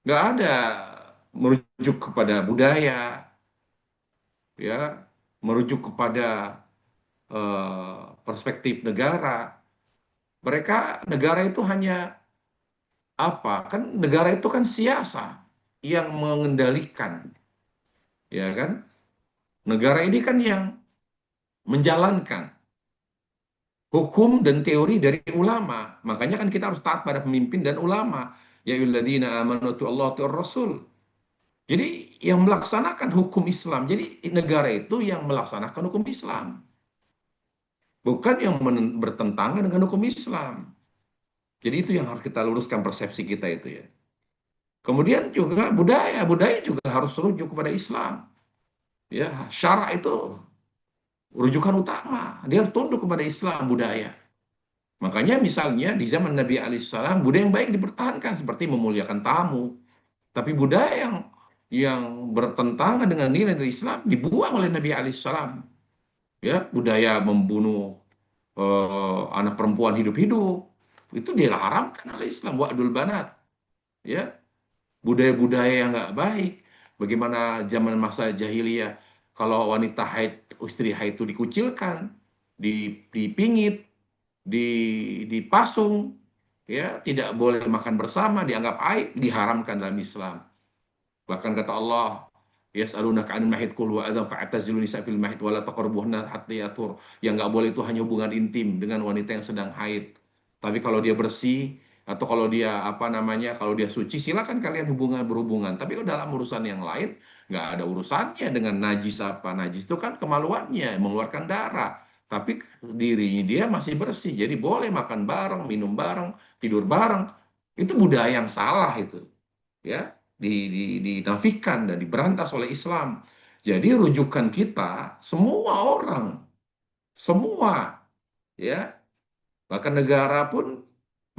nggak ada merujuk kepada budaya, ya, merujuk kepada perspektif negara. Mereka negara itu hanya apa? Kan negara itu kan siasa yang mengendalikan, ya kan? Negara ini kan yang menjalankan hukum dan teori dari ulama. Makanya kan kita harus taat pada pemimpin dan ulama. Ya ayyuhalladzina amanu Allah Rasul. Jadi yang melaksanakan hukum Islam. Jadi negara itu yang melaksanakan hukum Islam, bukan yang bertentangan dengan hukum Islam. Jadi itu yang harus kita luruskan persepsi kita itu ya. Kemudian juga budaya, budaya juga harus rujuk kepada Islam. Ya, syara itu rujukan utama. Dia harus tunduk kepada Islam budaya. Makanya misalnya di zaman Nabi Alaihissalam budaya yang baik dipertahankan seperti memuliakan tamu. Tapi budaya yang bertentangan dengan nilai Islam dibuang oleh Nabi Alaihissalam. Ya, budaya membunuh anak perempuan hidup-hidup itu diharamkan oleh Islam. Wa'dul banat. Ya, budaya-budaya yang nggak baik. Bagaimana zaman masa jahiliyah, kalau wanita haid, istri haid itu dikucilkan, dipingit, dipasung, ya tidak boleh makan bersama, dianggap aib, diharamkan dalam Islam. Bahkan kata Allah, yas'alunaka 'anil mahid qul huwa adzan fa'tazilu nisa fil mahid wa la taqrabuhunna hatta yatur. Yang nggak boleh itu hanya hubungan intim dengan wanita yang sedang haid. Tapi kalau dia bersih atau kalau dia apa namanya, kalau dia suci silakan kalian berhubungan. Tapi kalau dalam urusan yang lain nggak ada urusannya dengan najis apa. Najis itu kan kemaluannya mengeluarkan darah. Tapi dirinya dia masih bersih. Jadi boleh makan bareng, minum bareng, tidur bareng. Itu budaya yang salah itu. Ya, dinafikan dan diberantas oleh Islam. Jadi rujukan kita semua orang, semua, ya, bahkan negara pun,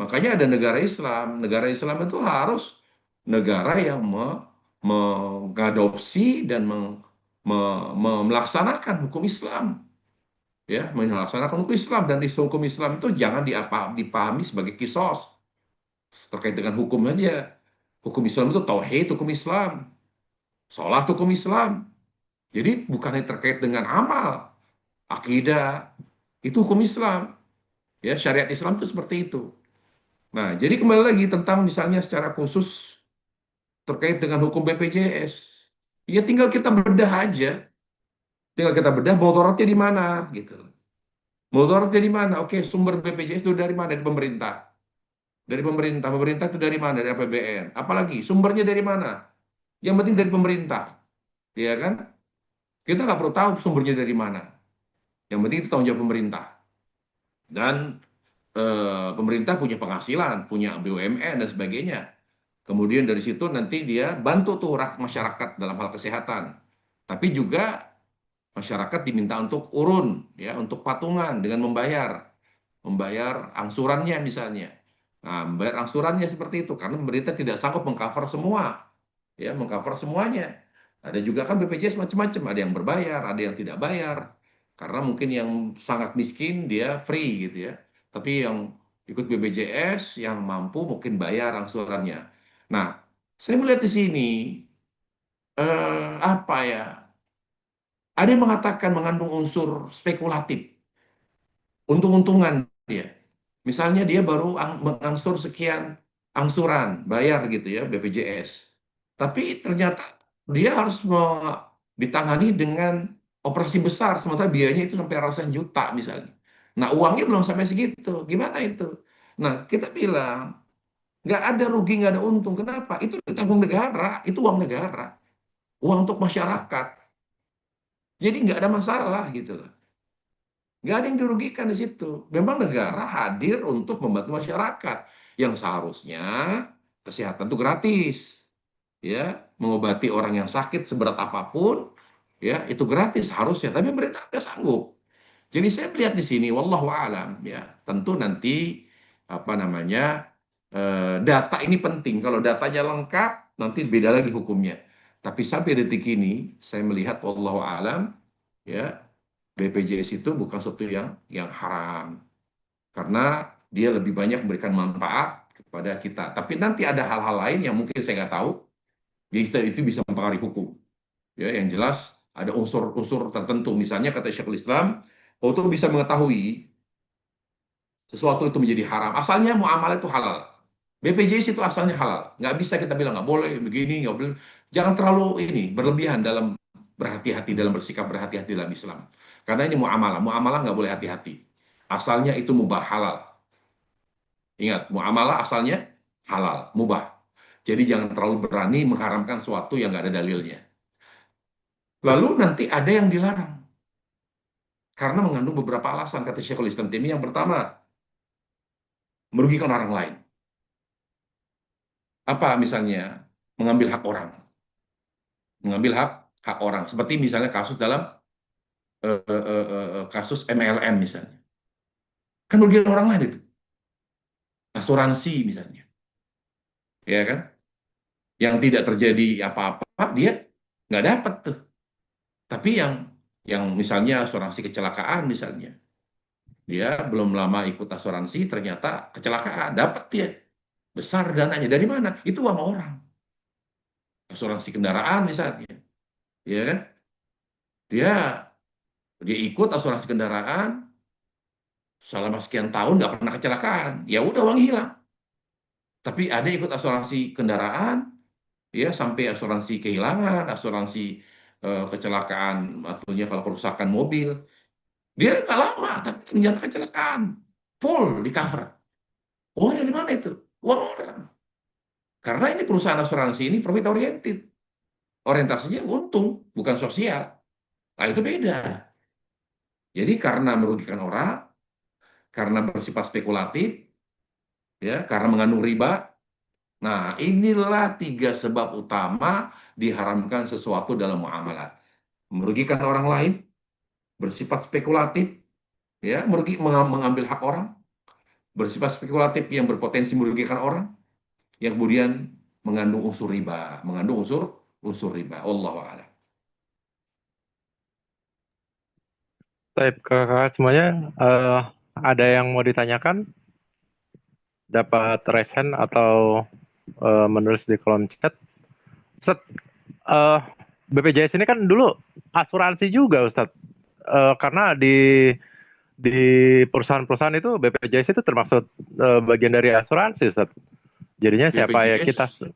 makanya ada negara Islam. Negara Islam itu harus negara yang mengadopsi dan melaksanakan hukum Islam, ya, melaksanakan hukum Islam. Dan hukum Islam itu jangan dipahami sebagai kisos terkait dengan hukum aja. Hukum Islam itu tauhid, hukum Islam, sholat, hukum Islam. Jadi bukannya terkait dengan amal, akidah, itu hukum Islam. Ya, syariat Islam itu seperti itu. Nah, jadi kembali lagi tentang misalnya secara khusus terkait dengan hukum BPJS. Ya tinggal kita bedah aja. Tinggal kita bedah mudaratnya di mana gitu. Mudaratnya di mana? Oke, sumber BPJS itu dari mana? Dari pemerintah. Dari pemerintah. Pemerintah itu dari mana? Dari APBN. Apalagi sumbernya dari mana? Yang penting dari pemerintah. Ya kan? Kita nggak perlu tahu sumbernya dari mana. Yang penting itu tanggung jawab pemerintah. Dan pemerintah punya penghasilan, punya BUMN dan sebagainya. Kemudian dari situ nanti dia bantu tuh masyarakat dalam hal kesehatan. Tapi juga masyarakat diminta untuk urun, ya, untuk patungan dengan membayar. membayar angsurannya misalnya. Nah, membayar angsurannya seperti itu karena pemerintah tidak sanggup mengcover semua, ya, mengcover semuanya. Ada juga kan BPJS macam-macam, ada yang berbayar, ada yang tidak bayar. Karena mungkin yang sangat miskin dia free gitu ya. Tapi yang ikut BPJS yang mampu mungkin bayar angsurannya. Nah, saya melihat di sini apa ya? Ada yang mengatakan mengandung unsur spekulatif, untung-untungan dia. Misalnya dia baru mengangsur sekian angsuran, bayar gitu ya BPJS. Tapi ternyata dia harus ditangani dengan operasi besar, sementara biayanya itu sampai ratusan juta misalnya. Nah uangnya belum sampai segitu, gimana itu? Nah kita bilang nggak ada rugi, nggak ada untung. Kenapa? Itu ditanggung negara, itu uang negara, uang untuk masyarakat. Jadi nggak ada masalah gitu loh. Nggak ada yang dirugikan di situ. Memang negara hadir untuk membantu masyarakat yang seharusnya kesehatan itu gratis, ya, mengobati orang yang sakit seberat apapun, ya, itu gratis harusnya. Tapi pemerintah nggak sanggup. Jadi saya melihat di sini, wallahu alam, ya, tentu nanti apa namanya data ini penting. Kalau datanya lengkap, nanti beda lagi hukumnya. Tapi sampai detik ini, saya melihat wallahu alam, ya, BPJS itu bukan sesuatu yang haram karena dia lebih banyak memberikan manfaat kepada kita. Tapi nanti ada hal-hal lain yang mungkin saya nggak tahu, itu bisa mempengaruhi hukum. Ya, yang jelas ada unsur-unsur tertentu. Misalnya kata Syekhul Islam, oh itu bisa mengetahui sesuatu itu menjadi haram. Asalnya muamalah itu halal. BPJS itu asalnya halal. Nggak bisa kita bilang nggak boleh begini, nggak boleh. Jangan terlalu ini berlebihan dalam berhati-hati, dalam bersikap berhati-hati dalam Islam. Karena ini muamalah. Muamalah nggak boleh hati-hati. Asalnya itu mubah halal. Ingat, muamalah asalnya halal, mubah. Jadi jangan terlalu berani mengharamkan sesuatu yang nggak ada dalilnya. Lalu nanti ada yang dilarang. Karena mengandung beberapa alasan, kata Syekhul Islam Taimiyah. Yang pertama, merugikan orang lain. Apa misalnya? Mengambil hak orang. Mengambil hak orang. Seperti misalnya kasus dalam kasus MLM misalnya. Kan merugikan orang lain itu. Asuransi misalnya. Ya kan? Yang tidak terjadi apa-apa, dia nggak dapat tuh. Tapi yang misalnya asuransi kecelakaan misalnya, dia belum lama ikut asuransi, ternyata kecelakaan, dapat dia besar dananya dari mana? Itu uang orang. Asuransi kendaraan misalnya, ya kan? Dia dia ikut asuransi kendaraan selama sekian tahun nggak pernah kecelakaan, ya udah uang hilang. Tapi ada ikut asuransi kendaraan, ya sampai asuransi kehilangan, asuransi kecelakaan, artinya kalau kerusakan mobil, dia nggak lama, tapi ternyata kecelakaan. Full di cover. Uang dari mana itu? Uang orang. Karena ini perusahaan asuransi ini profit oriented. Orientasinya untung, bukan sosial. Nah, itu beda. Jadi karena merugikan orang, karena bersifat spekulatif, ya, karena mengandung riba. Nah, inilah tiga sebab utama diharamkan sesuatu dalam muamalah. Merugikan orang lain, bersifat spekulatif, ya, mengambil hak orang, bersifat spekulatif yang berpotensi merugikan orang, yang kemudian mengandung unsur riba, mengandung unsur unsur riba. Wallahu a'lam. Baik, kakak semuanya, ada yang mau ditanyakan? Dapat raise hand atau menulis di kolom chat. Ustaz, eh, BPJS ini kan dulu asuransi juga, Ustaz. Karena di perusahaan-perusahaan itu BPJS itu termasuk bagian dari asuransi, Ustaz. Jadinya siapa ya kita BPJS.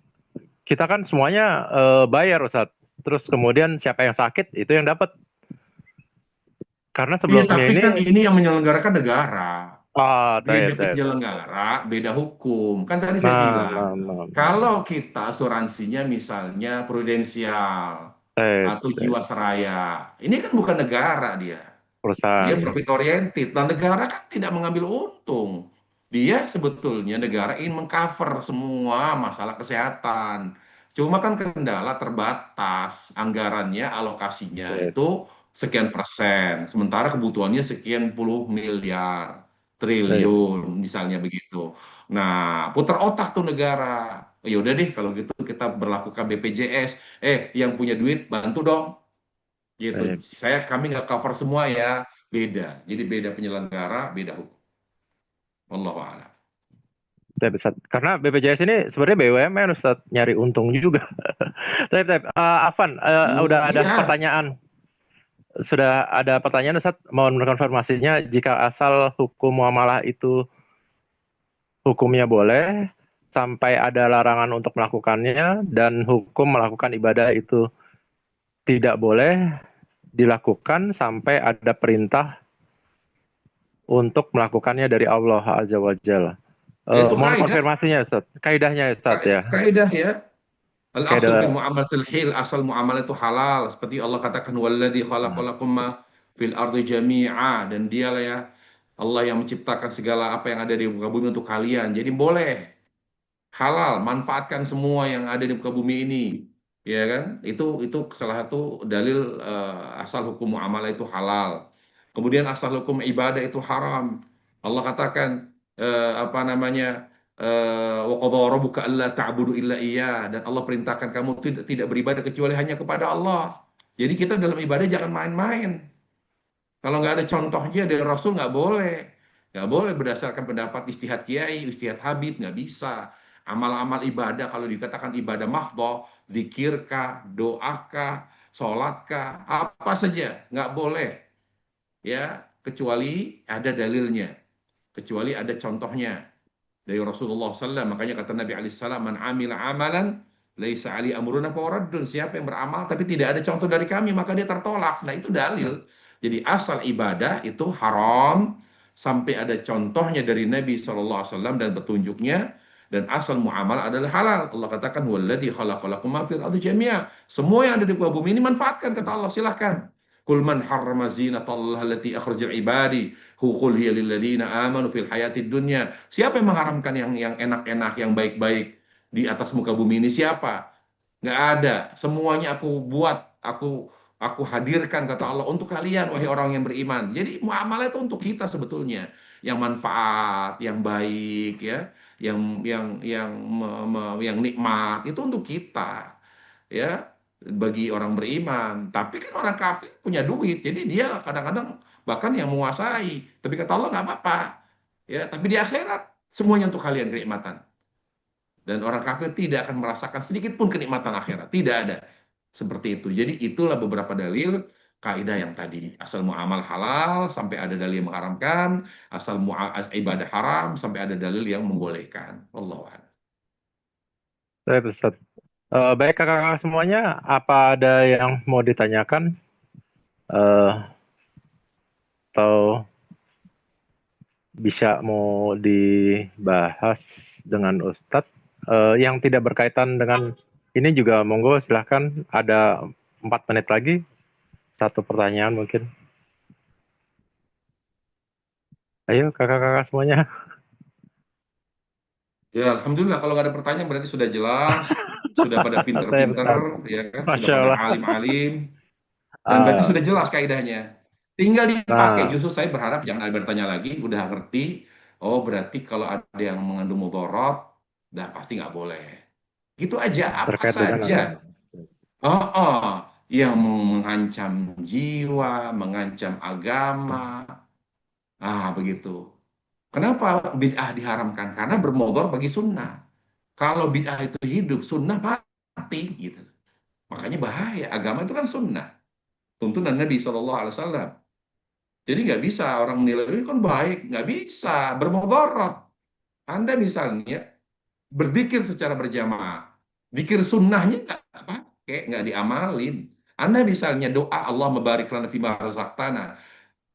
kita kan semuanya bayar, Ustaz. Terus kemudian siapa yang sakit itu yang dapat. Karena Iya, sebelumnya tapi ini kan ini yang menyelenggarakan negara. Beda teh. penyelenggara, beda hukum. Kan tadi saya Nah, bilang, nah, nah, nah. kalau kita asuransinya misalnya prudensial atau Teh. jiwasraya, ini kan bukan negara dia. Dia Perusahaan. profit oriented. Nah, negara kan tidak mengambil untung. Dia sebetulnya negara ingin mengcover semua masalah kesehatan. Cuma kan kendala terbatas anggarannya, alokasinya Teh. itu sekian persen. Sementara kebutuhannya sekian puluh miliar. Baik. triliun misalnya begitu. Nah, putar otak tuh negara. Ya udah deh kalau gitu kita berlakukan BPJS. Yang punya duit bantu dong. Gitu. Baik. Kami nggak cover semua ya. Beda. Jadi beda penyelenggara, beda hukum. Wallahu a'lam. Baik, Ustaz. Karena BPJS ini sebenarnya BUMN, Ustaz, nyari untung juga. Afan, udah ada Iya. pertanyaan. Sudah ada pertanyaan, Ustaz. Mohon konfirmasinya, jika asal hukum muamalah itu hukumnya boleh, sampai ada larangan untuk melakukannya, dan hukum melakukan ibadah itu tidak boleh dilakukan sampai ada perintah untuk melakukannya dari Allah Azza wa Jalla. Itu Mohon kaidah. konfirmasinya, Ustaz. Kaidahnya, Ustaz, ya. Kaidah ya. Al-asl fi Kaidah. muamalatil hil, asal muamalah itu halal. Seperti Allah katakan, walladzi Nah, khalaqalakum ma fil ardi jami'a. Dan dialah ya, Allah yang menciptakan segala apa yang ada di muka bumi untuk kalian. Jadi boleh, halal, manfaatkan semua yang ada di muka bumi ini. Ya kan? Itu salah satu dalil asal hukum muamalah itu halal. Kemudian asal hukum ibadah itu haram. Allah katakan apa namanya? Wa qadha rabbuka alla ta'budu illa iyyah, dan Allah perintahkan kamu tidak beribadah kecuali hanya kepada Allah. Jadi kita dalam ibadah jangan main-main. Kalau nggak ada contohnya dari Rasul nggak boleh. Nggak boleh berdasarkan pendapat istihad kiai, istihad habib, nggak bisa. Amal-amal ibadah kalau dikatakan ibadah mahdhah, zikirkah, doakah, sholatkah, apa saja nggak boleh ya kecuali ada dalilnya, kecuali ada contohnya dari Rasulullah SAW. Makanya kata Nabi alaihissalam, man amila amalan laisa ali amruna fawaraddun. Siapa yang beramal tapi tidak ada contoh dari kami, maka dia tertolak. Nah, itu dalil. Jadi asal ibadah itu haram sampai ada contohnya dari Nabi SAW dan petunjuknya, dan asal muamal adalah halal. Allah katakan, walladzi khalaqalakum ma fil ardi jami'a. Semua yang ada di muka bumi ini manfaatkan, kata Allah, silahkan. Kul man harrama zinatallahi allati akhrajal ibadi qul hiya lil ladzina amanu fil hayatid dunya. Siapa yang mengharamkan yang enak-enak, yang baik-baik di atas muka bumi ini? Siapa? Nggak ada. Semuanya aku buat, aku hadirkan, kata Allah, untuk kalian wahai orang yang beriman. Jadi muamalah itu untuk kita sebetulnya, yang manfaat, yang baik ya, yang nikmat itu untuk kita ya, bagi orang beriman. Tapi kan orang kafir punya duit, jadi dia kadang-kadang bahkan yang menguasai. Tapi kata Allah nggak apa-apa ya. Tapi di akhirat semuanya untuk kalian kenikmatan. Dan orang kafir tidak akan merasakan sedikit pun kenikmatan akhirat. Tidak ada. Seperti itu. Jadi itulah beberapa dalil kaidah yang tadi. Asal muamal halal sampai ada dalil yang mengharamkan. Asal ibadah haram sampai ada dalil yang membolehkan. Wallahu a'lam. baik, Ustaz. Baik, kakak-kakak semuanya, apa ada yang mau ditanyakan? Eh, atau bisa mau dibahas dengan Ustadz? Yang tidak berkaitan dengan ini juga monggo silahkan, ada 4 menit lagi, satu pertanyaan mungkin. Ayo kakak-kakak semuanya. Ya, alhamdulillah kalau nggak ada pertanyaan berarti sudah jelas, sudah pada Saya pinter-pinter, Ustadz. ya kan, sudah Masya pada Allah. alim-alim, dan berarti sudah jelas kaidahnya. Tinggal dipakai. Nah, Justru saya berharap jangan ada bertanya lagi, udah ngerti. Oh, berarti kalau ada yang mengandung mudarat, dah pasti nggak boleh. Gitu aja, apa terkait dengan saja. agama. Oh, yang mengancam jiwa, mengancam agama, begitu. Kenapa bid'ah diharamkan? Karena bermodor bagi sunnah. Kalau bid'ah itu hidup, sunnah mati gitu. Makanya bahaya. Agama itu kan sunnah, tuntunan Nabi SAW. Jadi nggak bisa orang menilai ini kan baik, nggak bisa bermudarat. Anda misalnya berzikir secara berjamaah, zikir sunnahnya nggak pakai, nggak diamalin. Anda misalnya doa Allah mabarik lana fima razaqtana,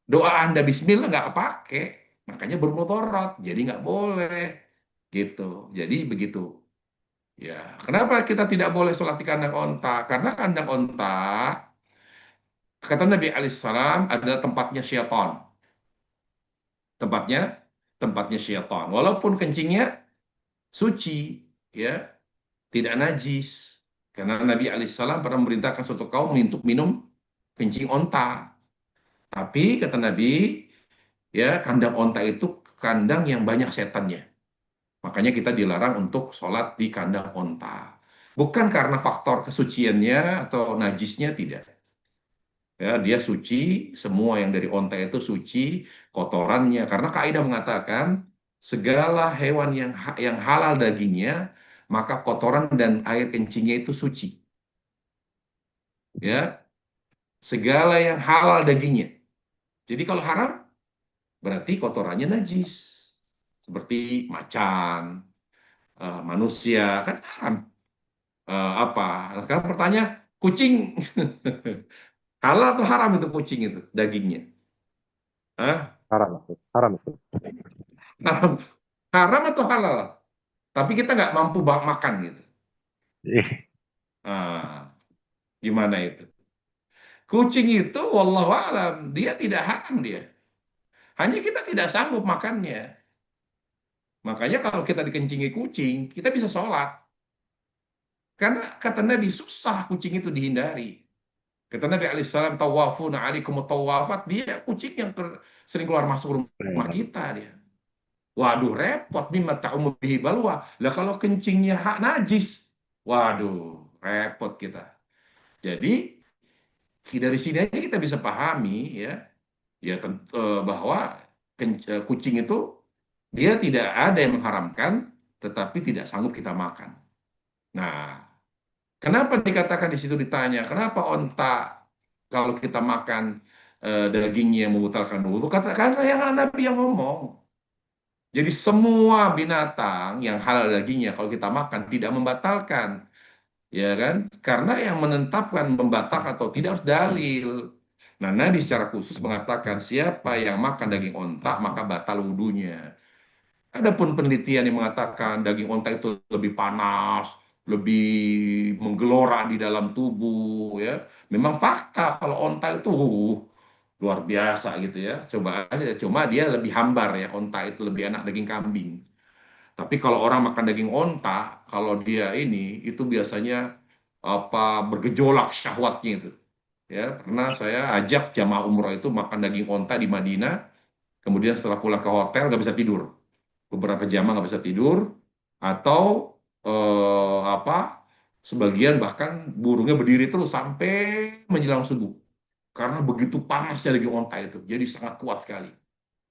doa Anda Bismillah nggak kepake, makanya bermudarat. Jadi nggak boleh gitu. Jadi begitu. Ya, kenapa kita tidak boleh sholat di kandang onta? Karena kandang onta, kata Nabi alaihissalam, adalah tempatnya syaitan. Tempatnya, tempatnya syaitan. Walaupun kencingnya suci, ya, tidak najis. Karena Nabi alaihissalam pernah memerintahkan suatu kaum untuk minum kencing onta. Tapi kata Nabi, ya, kandang onta itu kandang yang banyak setannya. Makanya kita dilarang untuk sholat di kandang onta. Bukan karena faktor kesuciannya atau najisnya, tidak. Ya, dia suci, semua yang dari onta itu suci, kotorannya. Karena kaidah mengatakan segala hewan yang halal dagingnya, maka kotoran dan air kencingnya itu suci. Ya, segala yang halal dagingnya. Jadi kalau haram berarti kotorannya najis. Seperti macan, manusia kan haram. Apa? Sekarang pertanyaan, kucing halal atau haram itu kucing itu dagingnya? Hah? Haram, Ustaz. Haram, Ustaz. Haram, haram atau halal? Tapi kita nggak mampu makan gitu. Ih, Ah, gimana itu? Kucing itu, wallahu alam, dia tidak haram dia. Hanya kita tidak sanggup makannya. Makanya kalau kita dikencingi kucing, kita bisa sholat. Karena kata Nabi, susah kucing itu dihindari. Kata Nabi alaihissalam, tawafuna alaikum tawafat, dia kucing yang sering keluar masuk rumah benar. kita dia. Waduh, repot mimma ta'umu bihi balwa. Lah kalau kencingnya hak najis, waduh, repot kita. Jadi dari sini aja kita bisa pahami ya, bahwa kucing itu dia tidak ada yang mengharamkan, tetapi tidak sanggup kita makan. Nah, kenapa dikatakan di situ ditanya, kenapa onta kalau kita makan dagingnya membatalkan wudu? Karena yang Nabi yang ngomong. Jadi semua binatang yang halal dagingnya kalau kita makan tidak membatalkan, ya kan? Karena yang menetapkan membatalkan atau tidak harus dalil. Nah, Nabi secara khusus mengatakan siapa yang makan daging onta maka batal wudunya. Adapun penelitian yang mengatakan daging onta itu lebih panas, lebih menggelora di dalam tubuh, ya. Memang fakta kalau onta itu luar biasa gitu ya. Coba aja, cuma dia lebih hambar ya. Onta itu lebih enak daging kambing. Tapi kalau orang makan daging onta, kalau dia ini itu biasanya apa bergejolak syahwatnya itu. Ya, pernah saya ajak jamaah umroh itu makan daging onta di Madinah, kemudian setelah pulang ke hotel nggak bisa tidur, beberapa jam nggak bisa tidur, atau apa sebagian bahkan burungnya berdiri terus sampai menjelang subuh karena begitu panasnya daging onta itu, jadi sangat kuat sekali.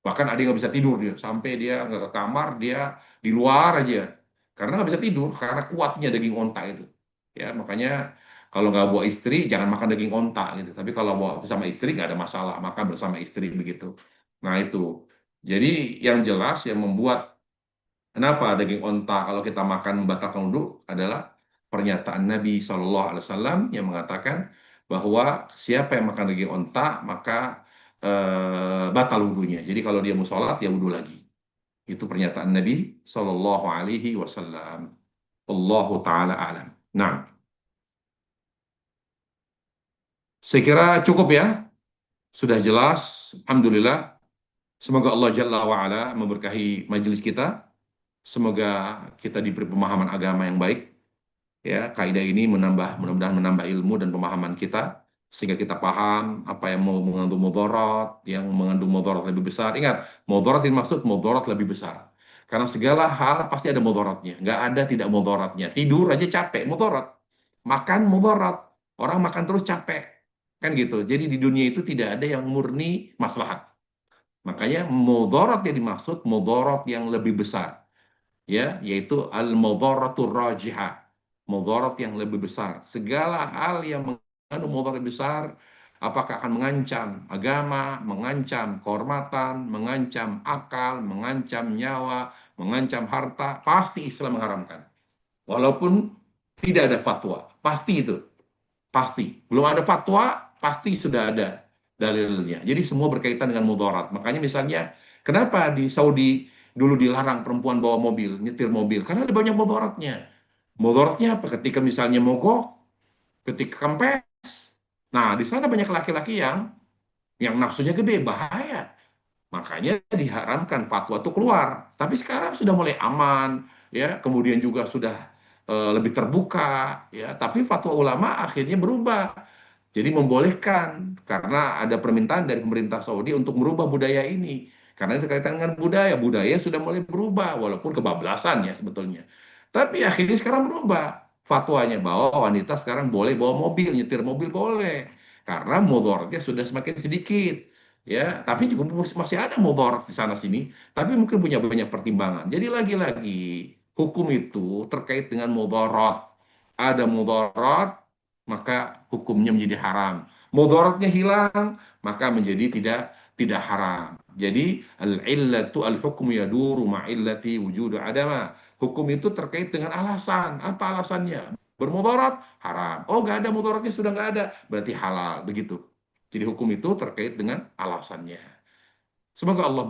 Bahkan ada yang nggak bisa tidur dia, sampai dia nggak ke kamar, dia di luar aja. Karena nggak bisa tidur, karena kuatnya daging onta itu. Ya, makanya kalau nggak bawa istri, jangan makan daging onta gitu. Tapi kalau bawa bersama istri, nggak ada masalah, makan bersama istri begitu. Nah itu. Jadi yang jelas yang membuat kenapa daging onta kalau kita makan membatalkan wudhu adalah pernyataan Nabi SAW yang mengatakan bahwa siapa yang makan daging onta maka batal wudhunya. Jadi kalau dia mau sholat ya wudhu lagi. Itu pernyataan Nabi SAW. Allahu taala alam. Nah, saya kira cukup ya. Sudah jelas. Alhamdulillah. Semoga Allah Jalla wa'ala memberkahi majelis kita. Semoga kita diberi pemahaman agama yang baik. Ya, kaidah ini mudah-mudahan menambah ilmu dan pemahaman kita sehingga kita paham apa yang mau mengandung mudarat, yang mengandung mudarat lebih besar. Ingat, mudarat ini maksud mudarat lebih besar. Karena segala hal pasti ada mudaratnya. Nggak ada tidak mudaratnya. Tidur aja capek, mudarat. Makan mudarat. Orang makan terus capek. Kan gitu. Jadi di dunia itu tidak ada yang murni maslahat. Makanya mudarat yang dimaksud mudarat yang lebih besar, ya, yaitu al-mudharatur rajihah, mudarat yang lebih besar. Segala hal yang mengandung mudarat besar, apakah akan mengancam agama, mengancam kehormatan, mengancam akal, mengancam nyawa, mengancam harta, pasti Islam mengharamkan. Walaupun tidak ada fatwa, pasti itu, pasti. Belum ada fatwa, pasti sudah ada dalilnya. Jadi semua berkaitan dengan mudarat. Makanya misalnya, kenapa di Saudi dulu dilarang perempuan bawa mobil, nyetir mobil? Karena ada banyak mudaratnya. Mudaratnya apa? Ketika misalnya mogok, ketika kempes. Nah, di sana banyak laki-laki yang nafsunya gede, bahaya. Makanya diharamkan fatwa itu keluar. Tapi sekarang sudah mulai aman, ya. Kemudian juga sudah lebih terbuka, ya. Tapi fatwa ulama akhirnya berubah. Jadi membolehkan karena ada permintaan dari pemerintah Saudi untuk merubah budaya ini. Karena itu kaitan dengan budaya. Budaya sudah mulai berubah, walaupun kebablasan ya sebetulnya. Tapi akhirnya sekarang berubah. Fatwanya bahwa wanita sekarang boleh bawa mobil, nyetir mobil boleh. Karena mudaratnya sudah semakin sedikit. Ya, tapi juga masih ada mudarat di sana sini, tapi mungkin punya banyak pertimbangan. Jadi lagi-lagi hukum itu terkait dengan mudarat. Ada mudarat, maka hukumnya menjadi haram. Mudaratnya hilang, maka menjadi tidak haram. Jadi al-illatu al-hukmu yaduru ma'illati wujudu adama. Hukum itu terkait dengan alasan. Apa alasannya? Bermudarat, haram. Oh, nggak ada mudaratnya, sudah nggak ada, berarti halal. Begitu. Jadi hukum itu terkait dengan alasannya. Semoga Allah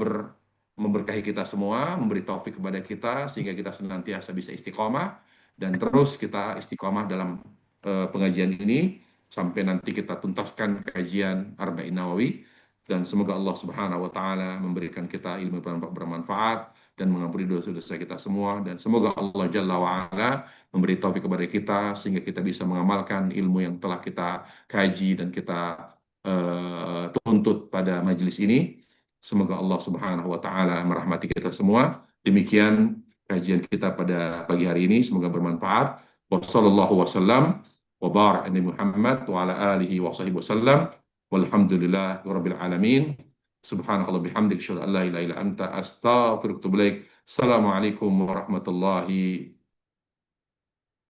memberkahi kita semua, memberi taufik kepada kita, sehingga kita senantiasa bisa istiqomah, dan terus kita istiqomah dalam pengajian ini, sampai nanti kita tuntaskan kajian Arba'in Nawawi, dan semoga Allah Subhanahu wa Ta'ala memberikan kita ilmu bermanfaat dan mengampuni dosa-dosa kita semua, dan semoga Allah Jalla wa'ala memberi taufik kepada kita sehingga kita bisa mengamalkan ilmu yang telah kita kaji dan kita tuntut pada majelis ini. Semoga Allah Subhanahu wa Ta'ala merahmati kita semua. Demikian kajian kita pada pagi hari ini, semoga bermanfaat. Wassallallahu wasallam wa barak Muhammad wa ala alihi wa sahbihi wasallam. Walhamdulillah rabbil alamin. Subhanakallah bihamdik, syukur an la ilaha illa anta, astaghfiruka wa atubu ilaik. Assalamualaikum warahmatullahi